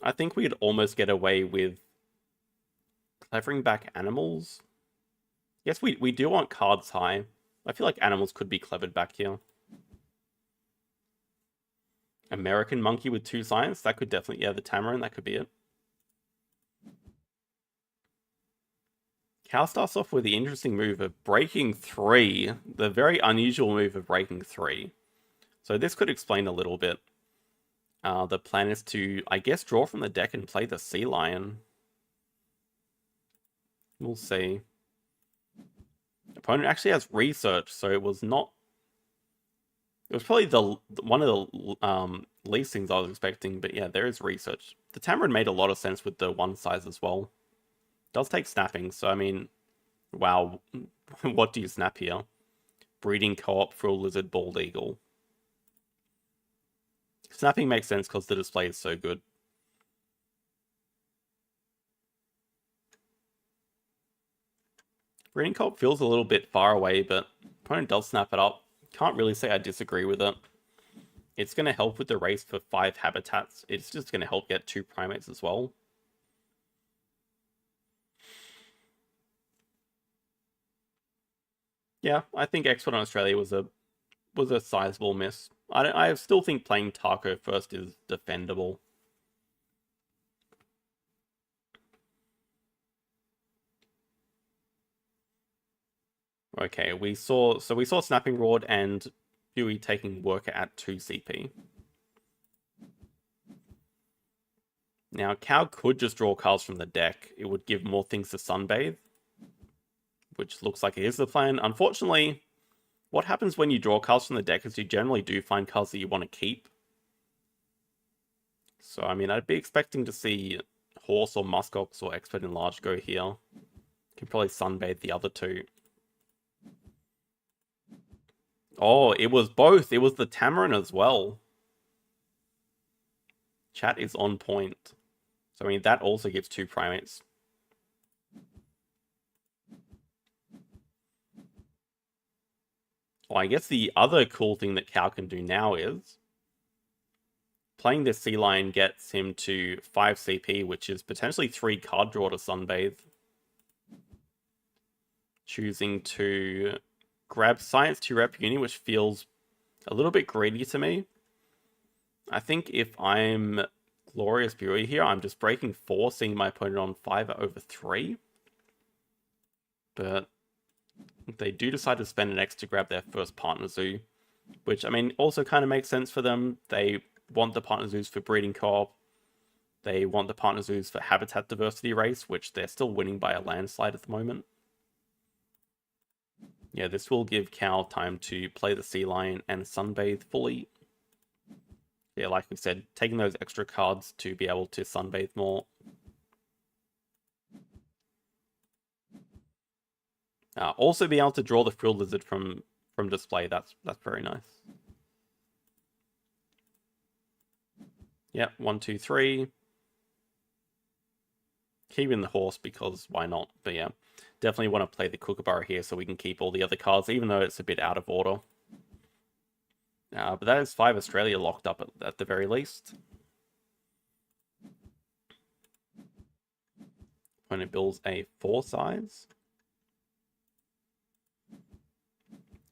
Speaker 1: I think we'd almost get away with clevering back animals. Yes, we do want cards high. I feel like animals could be clevered back here. American Monkey with 2 science. That could definitely, yeah, the Tamarin, that could be it. Cow starts off with the interesting move of breaking 3. The very unusual move of breaking 3. So this could explain a little bit. The plan is to, I guess, draw from the deck and play the Sea Lion. We'll see. Opponent actually has research, so it was not... It was probably one of the least things I was expecting, but yeah, there is research. The Tamarin made a lot of sense with the 1 size as well. Does take snapping, so I mean, wow, what do you snap here? Breeding Co-op, Frill Lizard, Bald Eagle. Snapping makes sense because the display is so good. Breeding Co-op feels a little bit far away, but opponent does snap it up. Can't really say I disagree with it. It's going to help with the race for 5 habitats. It's just going to help get 2 primates as well. Yeah, I think Expert on Australia was a sizable miss. I still think playing Taco first is defendable. Okay, we saw Snapping Rod and Bui taking Worker at 2 CP. Now, Cow could just draw cards from the deck. It would give more things to Sunbathe, which looks like it is the plan. Unfortunately, what happens when you draw cards from the deck is you generally do find cards that you want to keep. So, I mean, I'd be expecting to see Horse or Muskox or Expert Enlarge go here. Can probably Sunbathe the other 2. Oh, it was both. It was the Tamarin as well. Chat is on point. So, I mean, that also gives 2 primates. Well, I guess the other cool thing that Cow can do now is playing this Sea Lion gets him to 5 CP, which is potentially 3 card draw to Sunbathe. Choosing to grab Science 2 Rep Uni, which feels a little bit greedy to me. I think if I'm GloriousBui here, I'm just breaking 4, seeing my opponent on 5 over 3. But they do decide to spend an X to grab their first Partner Zoo. which, I mean, also kind of makes sense for them. They want the partner zoos for breeding co-op. They want the partner zoos for habitat diversity race, which they're still winning by a landslide at the moment. Yeah, this will give Cal time to play the sea lion and sunbathe fully. Yeah, like we said, taking those extra cards to be able to sunbathe more. Also be able to draw the frilled lizard from display. That's very nice. Yep, 1, 2, 3. Keeping the horse because why not? But yeah, definitely want to play the kookaburra here so we can keep all the other cards, even though it's a bit out of order. But that is 5 Australia locked up at the very least. Opponent builds a 4 size.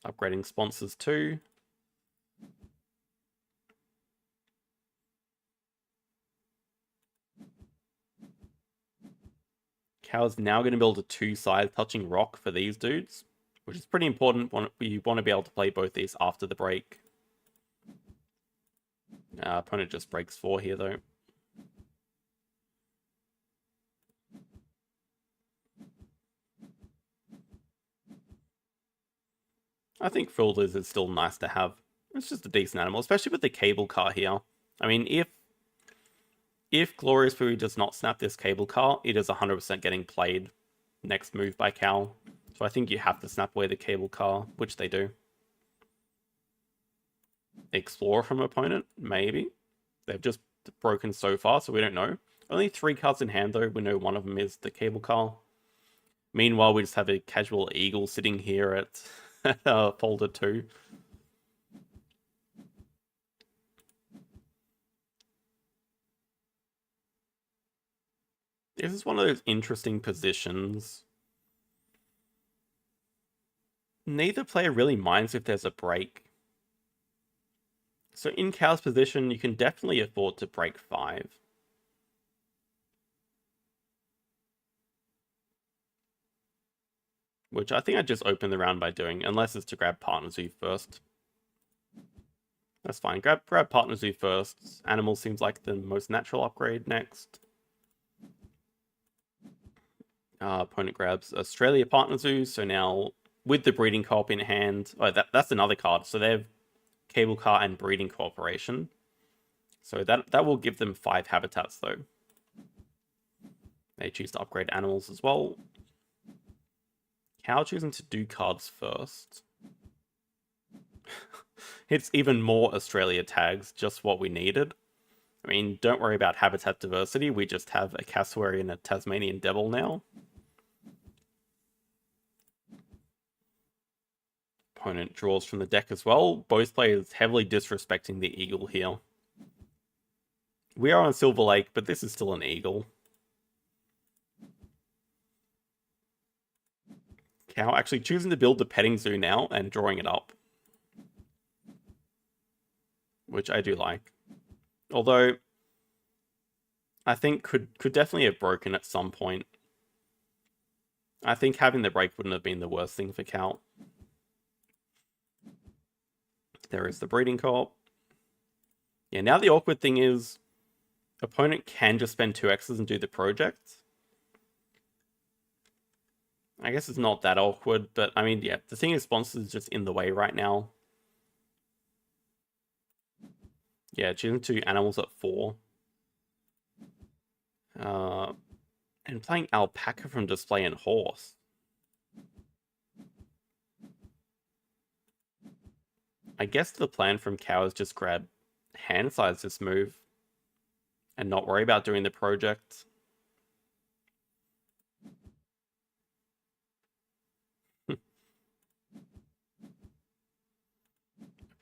Speaker 1: Upgrading sponsors 2. Cow's now going to build a 2-size touching rock for these dudes, which is pretty important. You want to be able to play both these after the break. Opponent just breaks 4 here, though. I think frilled lizard is still nice to have. It's just a decent animal, especially with the cable car here. I mean, if GloriousBui does not snap this cable car, it is 100% getting played next move by Cal. So I think you have to snap away the cable car, which they do. Explore from opponent, maybe. They've just broken so far, so we don't know. Only 3 cards in hand, though. We know one of them is the cable car. Meanwhile, we just have a casual eagle sitting here at folder 2. This is one of those interesting positions. Neither player really minds if there's a break. So in Cal's position, you can definitely afford to break 5. Which I think I just opened the round by doing, unless it's to grab Partner Zoo first. That's fine. Grab Partner Zoo first. Animal seems like the most natural upgrade next. Opponent grabs Australia Partner Zoo, so now with the breeding co-op in hand, that's another card. So they have cable car and breeding cooperation. So that will give them 5 habitats though. They choose to upgrade animals as well. Cow choosing to do cards first. It's even more Australia tags, just what we needed. I mean, don't worry about habitat diversity. We just have a cassowary and a Tasmanian devil now. Opponent draws from the deck as well. Both players heavily disrespecting the eagle here. We are on Silver Lake, but this is still an eagle. Cow actually choosing to build the petting zoo now and drawing it up, which I do like. Although, I think could definitely have broken at some point. I think having the break wouldn't have been the worst thing for Cal. There is the breeding co-op. Yeah, now the awkward thing is, opponent can just spend 2 X's and do the project. I guess it's not that awkward, but I mean, yeah, the thing is sponsors is just in the way right now. Yeah, choosing 2 animals at 4. And playing alpaca from display and horse. I guess the plan from Cow is just grab hand size this move and not worry about doing the project.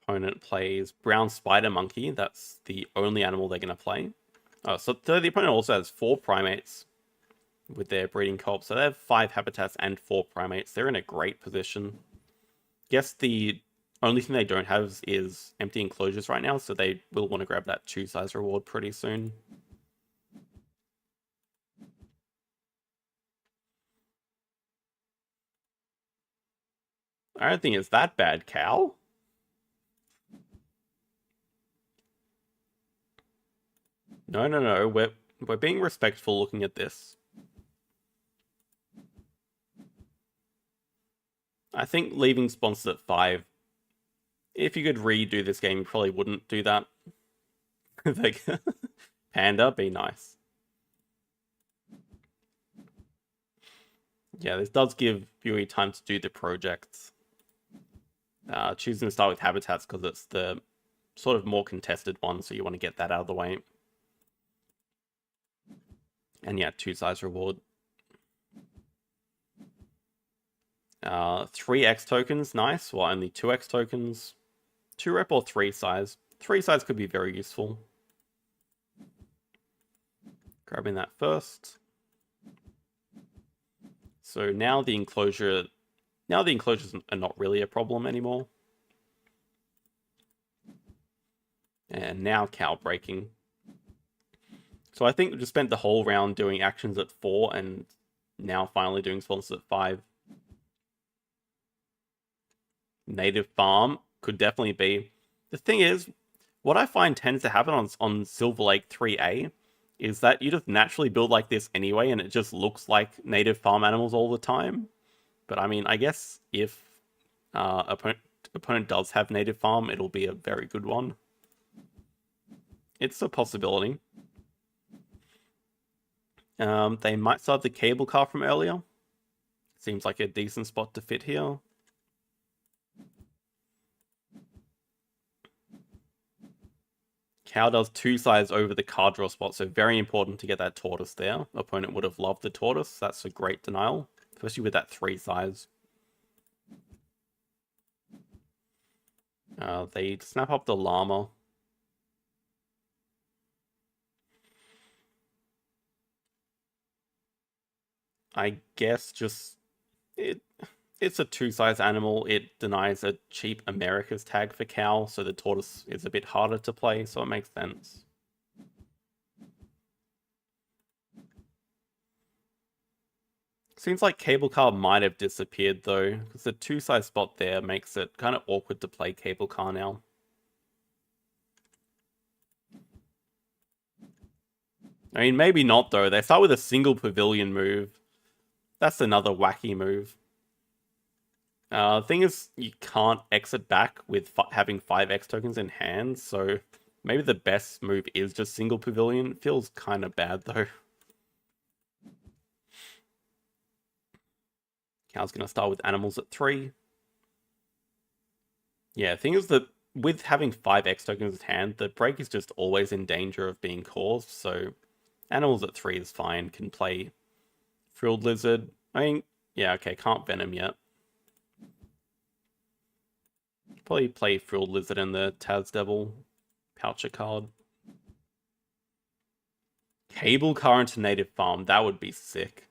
Speaker 1: Opponent plays brown spider monkey. That's the only animal they're going to play. So the opponent also has 4 primates with their breeding co-op. So they have 5 habitats and 4 primates. They're in a great position. Guess the only thing they don't have is empty enclosures right now, so they will want to grab that 2-size reward pretty soon. I don't think it's that bad, Cal. No. We're being respectful looking at this. I think leaving sponsors at 5. If you could redo this game, you probably wouldn't do that. Like, Panda, be nice. Yeah, this does give Bui time to do the projects. Choosing to start with habitats because it's the sort of more contested one, so you want to get that out of the way. And yeah, 2 size reward. 3x tokens, nice. Well, only 2x tokens. 2 rep or 3 size. 3 size could be very useful. Grabbing that first. So now the enclosures are not really a problem anymore. And now cow breaking. So I think we just spent the whole round doing actions at 4 and now finally doing sponsors at 5. Native farm could definitely be. The thing is, what I find tends to happen on Silver Lake 3A is that you just naturally build like this anyway, and it just looks like native farm animals all the time. But I mean, I guess if opponent does have native farm, it'll be a very good one. It's a possibility. They might start the cable car from earlier. Seems like a decent spot to fit here. Cow does 2 sides over the card draw spot, so very important to get that tortoise there. Opponent would have loved the tortoise. That's a great denial, especially with that 3 size. They snap up the llama. I guess just it's a 2 size animal. It denies a cheap America's tag for cow, so the tortoise is a bit harder to play, so it makes sense. Seems like cable car might have disappeared though, because the 2 size spot there makes it kind of awkward to play cable car now. I mean, maybe not though. They start with a single pavilion move. That's another wacky move. Thing is, you can't exit back with having 5x tokens in hand, so maybe the best move is just single pavilion. Feels kind of bad though. Cow's gonna start with animals at 3. Yeah, thing is that with having 5x tokens in hand, the break is just always in danger of being caused, so animals at 3 is fine. Can play Frilled Lizard. I mean, yeah, okay, can't Venom yet. Probably play Frilled Lizard in the Taz Devil Poucher card. Cable car into native farm, that would be sick.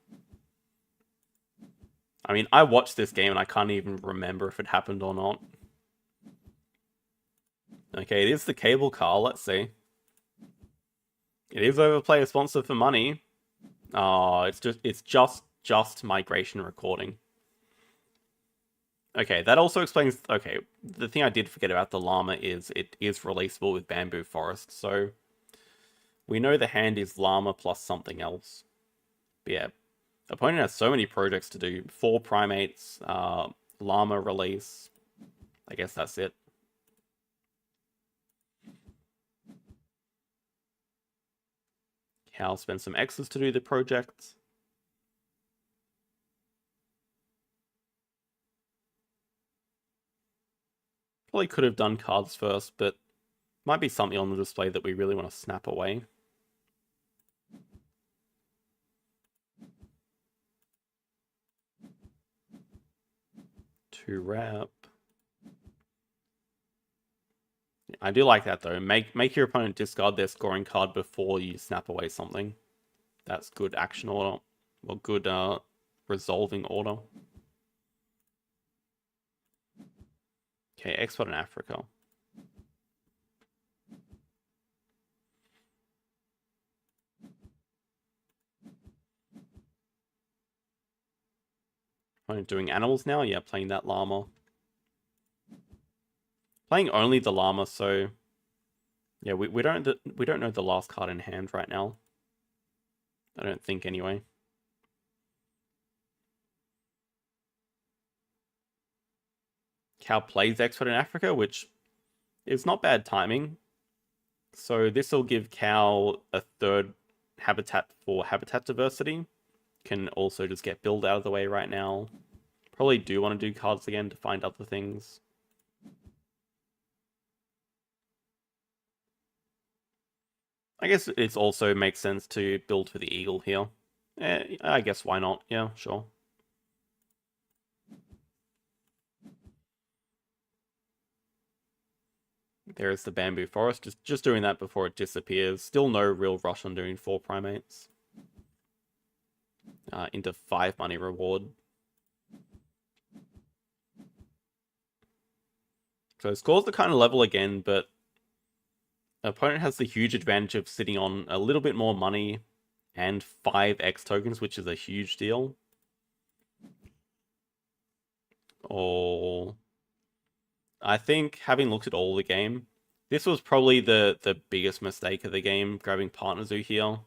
Speaker 1: I mean, I watched this game and I can't even remember if it happened or not. Okay, it is the cable car, let's see. It is overplay a sponsor for money. Oh, it's just migration recording. Okay, that also explains... Okay, the thing I did forget about the llama is it is releasable with Bamboo Forest, so... We know the hand is llama plus something else. But yeah, opponent has so many projects to do. 4 primates, llama release. I guess that's it. Cow spends some X's to do the project. Probably could have done cards first, but might be something on the display that we really want to snap away. To wrap. I do like that though. Make your opponent discard their scoring card before you snap away something. That's good action order. Or good resolving order. Okay, export in Africa. I'm doing animals now? Yeah, playing that llama. Playing only the llama, so Yeah, we don't know the last card in hand right now. I don't think anyway. Cow plays expert in Africa, which is not bad timing. So this will give Cow a third habitat for habitat diversity. Can also just get build out of the way right now. Probably do want to do cards again to find other things. I guess it also makes sense to build for the eagle here. I guess why not? Yeah, sure. There's the bamboo forest, just doing that before it disappears. Still no real rush on doing 4 primates. Into 5 money reward. So scores the kind of level again, but opponent has the huge advantage of sitting on a little bit more money and 5 X tokens, which is a huge deal. Or I think, having looked at all the game, this was probably the biggest mistake of the game, grabbing Partner Zoo here.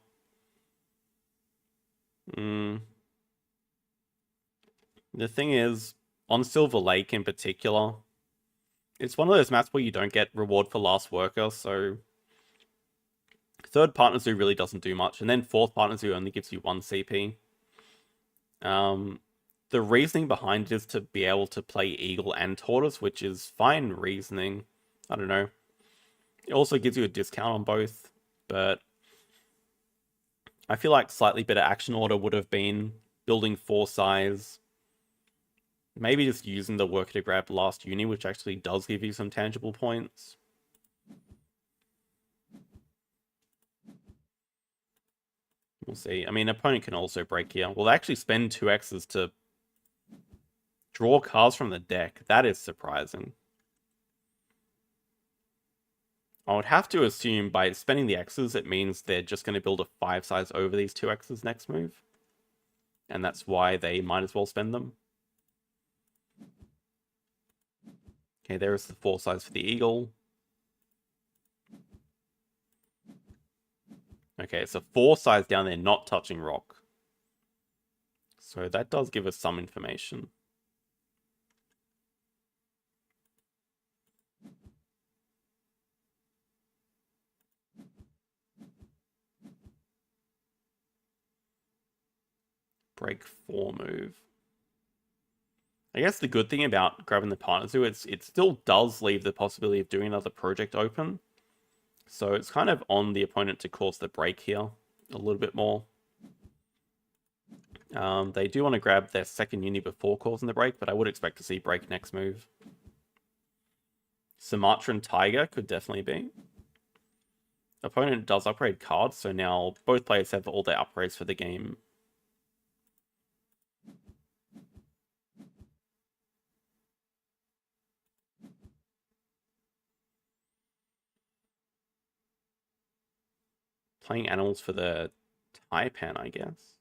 Speaker 1: The thing is, on Silver Lake in particular, it's one of those maps where you don't get reward for last worker, so third Partner Zoo really doesn't do much, and then fourth Partner Zoo only gives you 1 CP. The reasoning behind it is to be able to play Eagle and Tortoise, which is fine reasoning. I don't know. It also gives you a discount on both, but I feel like slightly better action order would have been building 4 size, maybe just using the worker to grab last uni, which actually does give you some tangible points. We'll see. I mean, opponent can also break here. We'll actually spend 2 X's to draw cards from the deck. That is surprising. I would have to assume by spending the X's, it means they're just going to build a 5 size over these 2 X's next move. And that's why they might as well spend them. Okay, there's the 4 size for the eagle. Okay, it's a 4 size down there, not touching rock. So that does give us some information. Break 4 move. I guess the good thing about grabbing the Partner Zoo, it still does leave the possibility of doing another project open. So it's kind of on the opponent to cause the break here a little bit more. They do want to grab their second uni before causing the break, but I would expect to see break next move. Sumatran Tiger could definitely be. Opponent does upgrade cards, so now both players have all their upgrades for the game. Playing animals for the Taipan, I guess.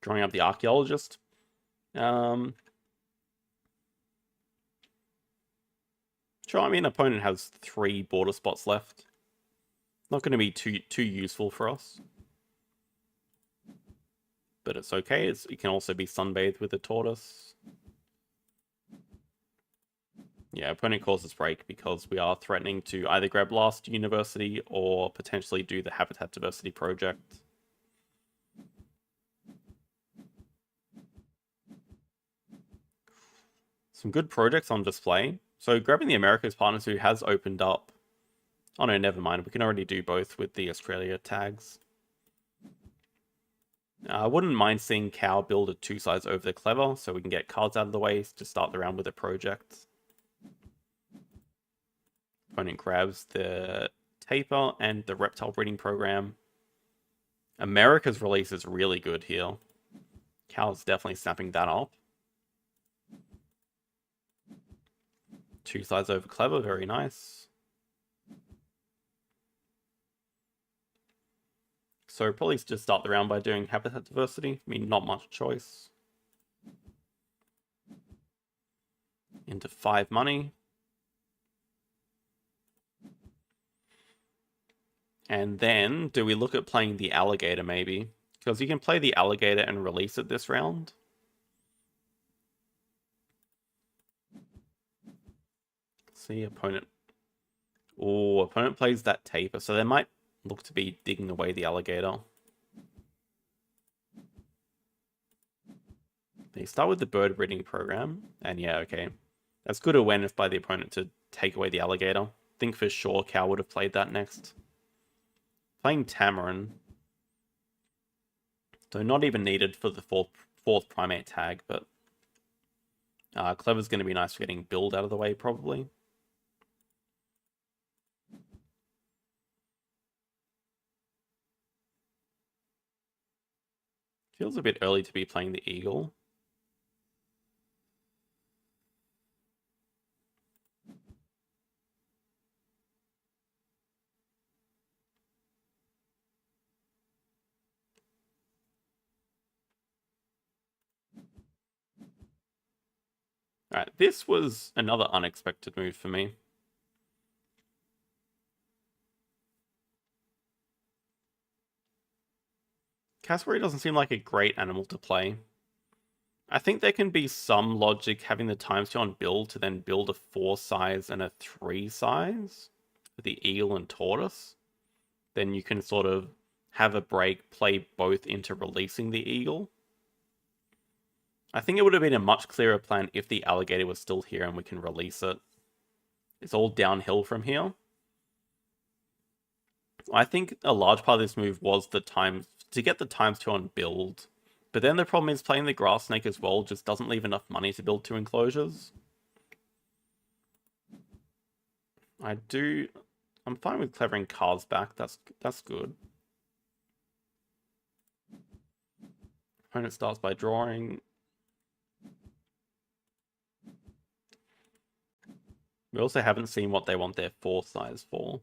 Speaker 1: Drawing up the archaeologist. Sure, I mean, opponent has 3 border spots left. Not going to be too useful for us. But it's okay. It can also be sunbathed with a tortoise. Yeah, opponent causes break because we are threatening to either grab last university or potentially do the habitat diversity project. Some good projects on display. So grabbing the Americas Partners Zoo has opened up. Oh no, never mind. We can already do both with the Australia tags. I wouldn't mind seeing Cow build a 2 size over the Clever so we can get cards out of the way to start the round with a project. Opponent grabs the Taper and the Reptile Breeding Program. America's release is really good here. Cow's definitely snapping that up. 2 sides over Clever, very nice. So probably just start the round by doing habitat diversity. I mean, not much choice. into 5 money. And then, do we look at playing the alligator maybe? Because you can play the alligator and release it this round. See, opponent. Oh, opponent plays that taper, so they might look to be digging away the alligator. They start with the bird breeding program, and yeah, okay. That's good awareness by the opponent to take away the alligator. I think for sure Cow would have played that next. Playing Tamarin. So not even needed for the fourth primate tag, but Clever's going to be nice for getting build out of the way, probably. Feels a bit early to be playing the Eagle. Alright, this was another unexpected move for me. Cassowary doesn't seem like a great animal to play. I think there can be some logic having the times 2 on build to then build a 4 size and a 3 size for the Eagle and Tortoise. Then you can sort of have a break, play both into releasing the Eagle. I think it would have been a much clearer plan if the alligator was still here and we can release it. It's all downhill from here. I think a large part of this move was the time to get the times 2 on build. But then the problem is playing the grass snake as well just doesn't leave enough money to build 2 enclosures. I'm fine with clevering cards back. That's good. Opponent starts by drawing. We also haven't seen what they want their 4 size for.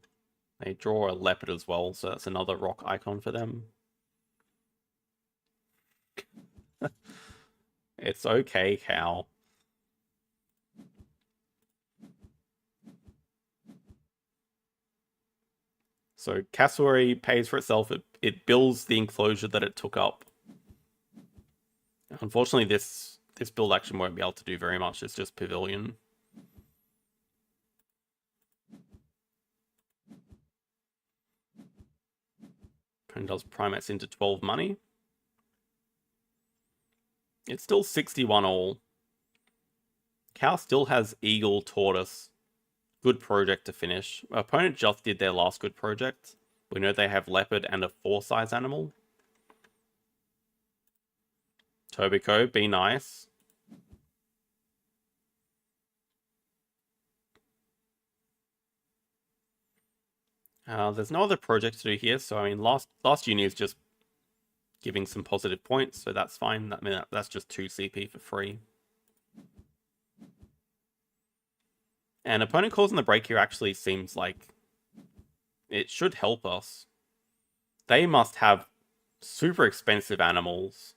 Speaker 1: They draw a leopard as well, so that's another rock icon for them. It's okay, Cow. So Cassowary pays for itself. It builds the enclosure that it took up. Unfortunately, this build action won't be able to do very much. It's just Pavilion. And does primates into 12 money. It's still 61 all. Cow still has Eagle, Tortoise. Good project to finish. Opponent just did their last good project. We know they have Leopard and a 4 size animal. Tobiko, be nice. There's no other project to do here, so I mean, last uni is just giving some positive points, so that's fine. I mean, that's just 2 CP for free. And opponent calls in the break here actually seems like it should help us. They must have super expensive animals.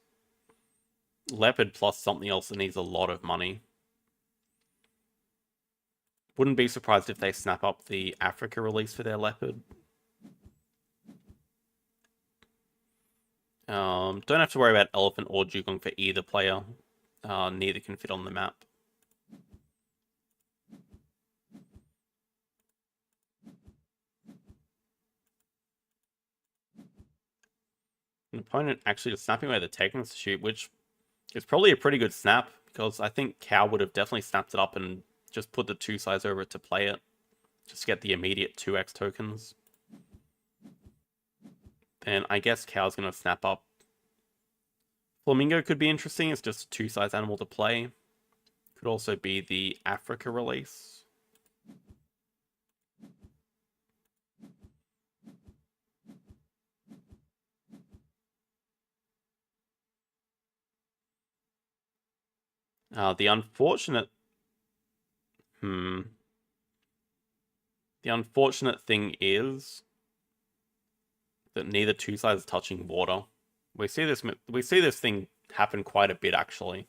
Speaker 1: Leopard plus something else that needs a lot of money. Wouldn't be surprised if they snap up the Africa release for their leopard. Don't have to worry about elephant or dugong for either player. Neither can fit on the map. An opponent actually just snapping away the Tech Institute, which is probably a pretty good snap, because I think Cow would have definitely snapped it up and just put the 2 size over it to play it. Just get the immediate 2x tokens. Then I guess Cow's going to snap up. Flamingo could be interesting. It's just a 2 size animal to play. Could also be the Africa release. The unfortunate... The unfortunate thing is that neither 2 sides is touching water. We see this thing happen quite a bit, actually.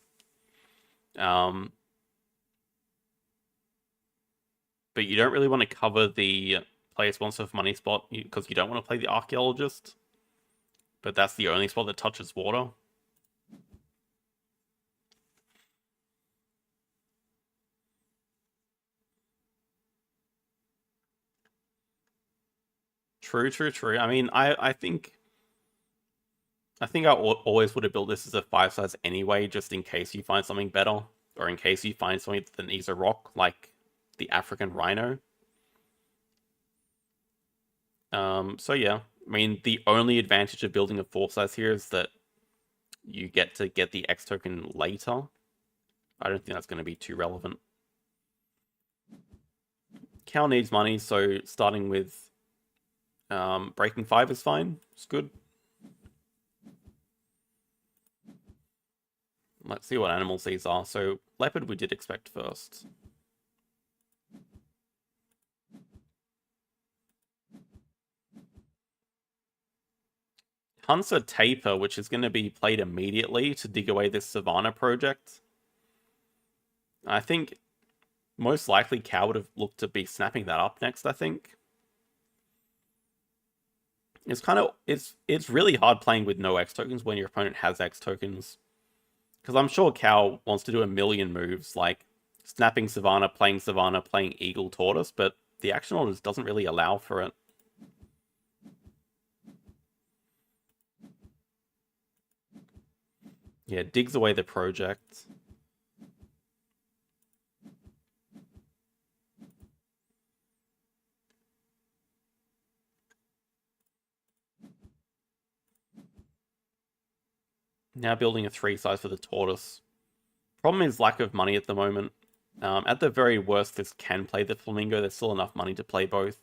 Speaker 1: but you don't really want to cover the player sponsor for money spot because you don't want to play the archaeologist. But that's the only spot that touches water. True, true, true. I mean, I think I always would have built this as a 5-size anyway, just in case you find something better, or in case you find something that needs a rock, like the African rhino. So yeah, I mean, the only advantage of building a 4-size here is that you get to get the X token later. I don't think that's going to be too relevant. Cal needs money, so starting with breaking 5 is fine. It's good. Let's see what animals these are. So leopard we did expect first. Hunter Taper, which is going to be played immediately to dig away this Savannah project. I think most likely Cow would have looked to be snapping that up next, I think. It's kind of, it's really hard playing with no X tokens when your opponent has X tokens. Because I'm sure Cow wants to do a million moves, like snapping Savannah, playing Eagle Tortoise, but the action order doesn't really allow for it. Yeah, digs away the project. Now building a 3-size for the Tortoise. Problem is lack of money at the moment. At the very worst, this can play the Flamingo. There's still enough money to play both.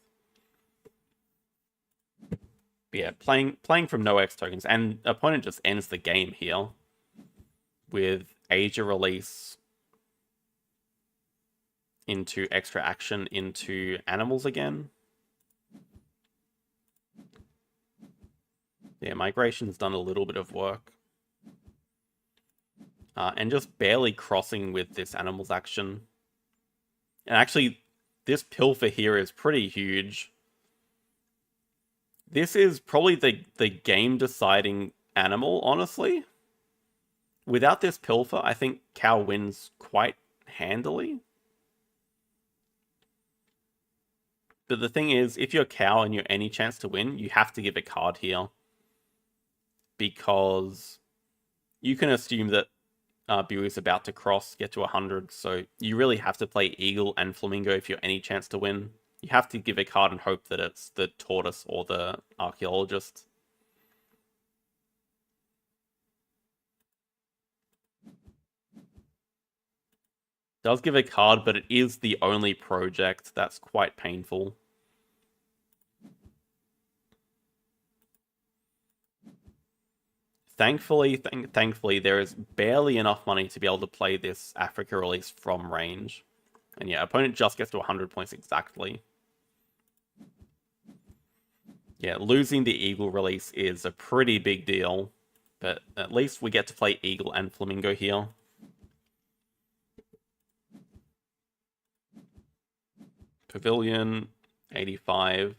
Speaker 1: But yeah, playing from no X tokens, and opponent just ends the game here with Asia release into extra action into animals again. Yeah, migration's done a little bit of work. And just barely crossing with this animals action. And actually, this pilfer here is pretty huge. This is probably the game-deciding animal, honestly. Without this pilfer, I think Cow wins quite handily. But the thing is, if you're Cow and you're any chance to win, you have to give a card here. Because you can assume that Bui is about to get to 100, so you really have to play Eagle and Flamingo if you're any chance to win. You have to give a card and hope that it's the Tortoise or the Archaeologist. Does give a card, but it is the only project. That's quite painful. Thankfully, there is barely enough money to be able to play this Africa release from range. And yeah, opponent just gets to 100 points exactly. Yeah, losing the Eagle release is a pretty big deal. But at least we get to play Eagle and Flamingo here. Pavilion, 85.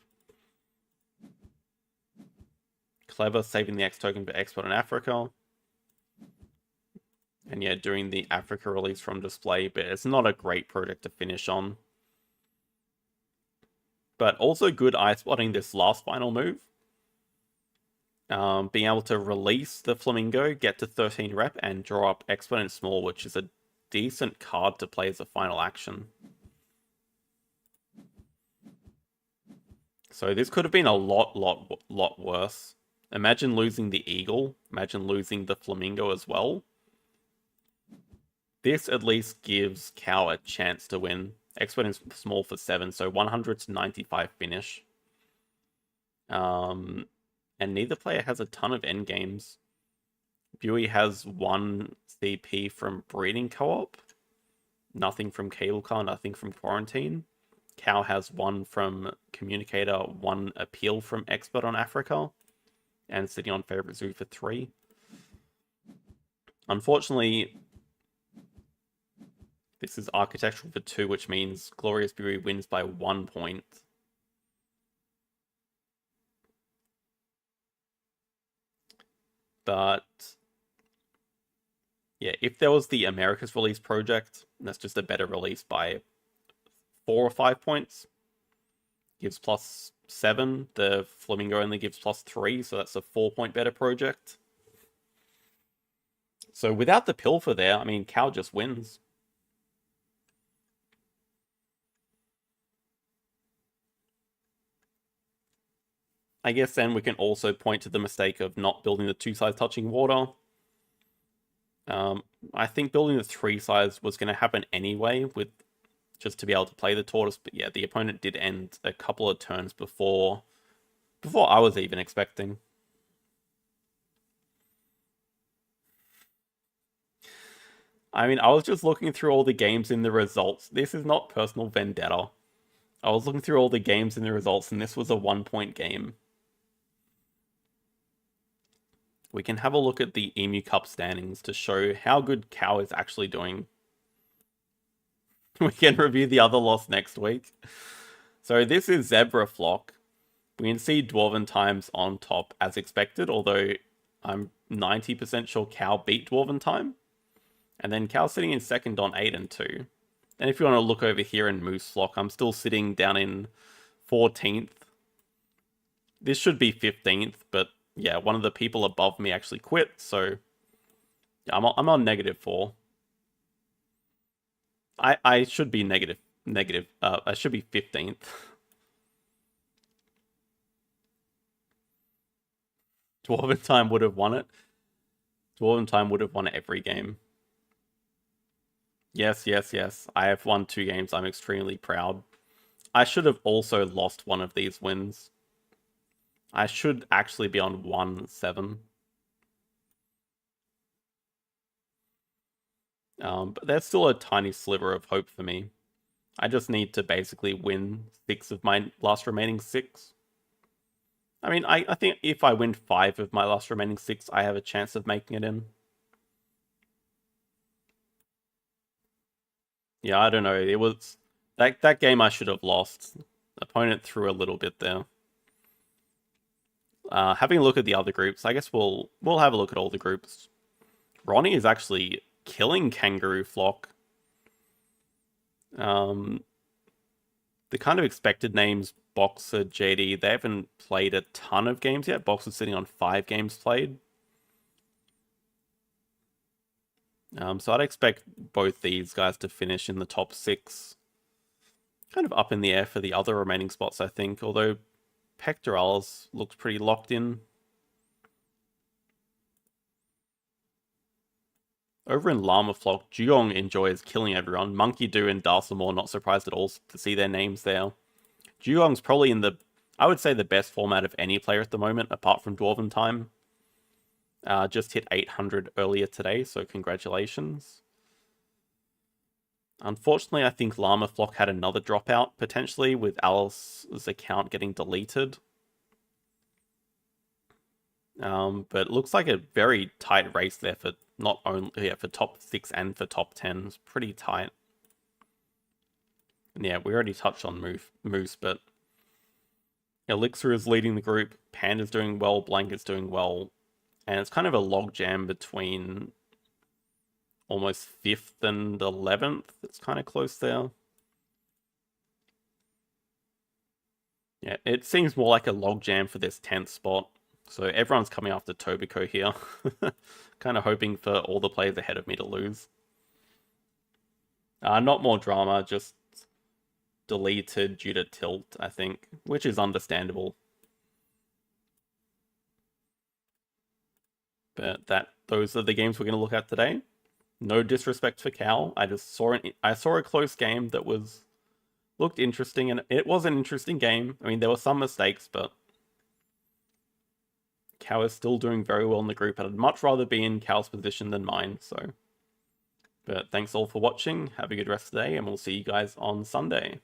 Speaker 1: Clever, saving the X token for export in Africa. And yeah, doing the Africa release from display, but it's not a great project to finish on. But also good eye spotting this last final move. Being able to release the Flamingo, get to 13 rep, and draw up Exponent Small, which is a decent card to play as a final action. So this could have been a lot worse. Imagine losing the Eagle. Imagine losing the Flamingo as well. This at least gives Cow a chance to win. Exponent Small for 7, so 100 to 95 finish. And neither player has a ton of endgames. Bui has 1 CP from Breeding Co-op. Nothing from Cable Car, nothing from Quarantine. Cow has 1 from Communicator, 1 Appeal from Expert on Africa. And sitting on Favorite Zoo for 3. Unfortunately, This is architectural for 2, which means GloriousBui wins by 1 point. But yeah, if there was the Americas release project, that's just a better release by 4 or 5 points. Gives +7. The Flamingo only gives +3, so that's a 4-point better project. So without the Pilfer there, I mean, Cow just wins. I guess then we can also point to the mistake of not building the 2 sides touching water. I think building the 3 sides was going to happen anyway, with just to be able to play the tortoise. But yeah, the opponent did end a couple of turns before I was even expecting. I mean, I was just looking through all the games in the results. This is not personal vendetta. I was looking through all the games in the results, and this was a 1-point game. We can have a look at the Emu Cup standings to show how good Cow is actually doing. We can review the other loss next week. So this is Zebra Flock. We can see Dwarven Times on top as expected, although I'm 90% sure Cow beat Dwarven Time. And then Cow sitting in second on 8 and 2. And if you want to look over here in Moose Flock, I'm still sitting down in 14th. This should be 15th, but yeah, one of the people above me actually quit, so yeah, I'm on -4. I should be negative. I should be 15th. Dwarven Time would have won it. Dwarven Time would have won every game. Yes. I have won 2 games. I'm extremely proud. I should have also lost one of these wins. I should actually be on 1-7. But there's still a tiny sliver of hope for me. I just need to basically win 6 of my last remaining 6. I mean, I think if I win 5 of my last remaining 6, I have a chance of making it in. Yeah, I don't know. It was that game I should have lost. Opponent threw a little bit there. Having a look at the other groups, I guess we'll have a look at all the groups. Ronnie is actually killing Kangaroo Flock. The kind of expected names, Boxer, JD, they haven't played a ton of games yet. Boxer's sitting on 5 games played. So I'd expect both these guys to finish in the top 6. Kind of up in the air for the other remaining spots, I think, although Pectorals looks pretty locked in. Over in Llama Flock, Juyong enjoys killing everyone. Monkey Do and Darcelmore, not surprised at all to see their names there. Juyong's probably in the, I would say, the best format of any player at the moment, apart from Dwarven Time. Just hit 800 earlier today, so congratulations. Unfortunately, I think Llama Flock had another dropout, potentially, with Alice's account getting deleted. But it looks like a very tight race there for not only for top 6 and for top 10. It's pretty tight. And yeah, we already touched on Moose, but Elixir is leading the group. Panda's doing well. Blanket's doing well. And it's kind of a logjam between almost 5th and 11th. It's kind of close there. Yeah, it seems more like a logjam for this 10th spot. So everyone's coming after Tobiko here. Kind of hoping for all the players ahead of me to lose. Not more drama, just deleted due to tilt, I think, which is understandable. But those are the games we're going to look at today. No disrespect for Cal. I saw a close game that looked interesting, and it was an interesting game. I mean, there were some mistakes, but Cal is still doing very well in the group. I'd much rather be in Cal's position than mine, so. But thanks all for watching. Have a good rest of the day, and we'll see you guys on Sunday.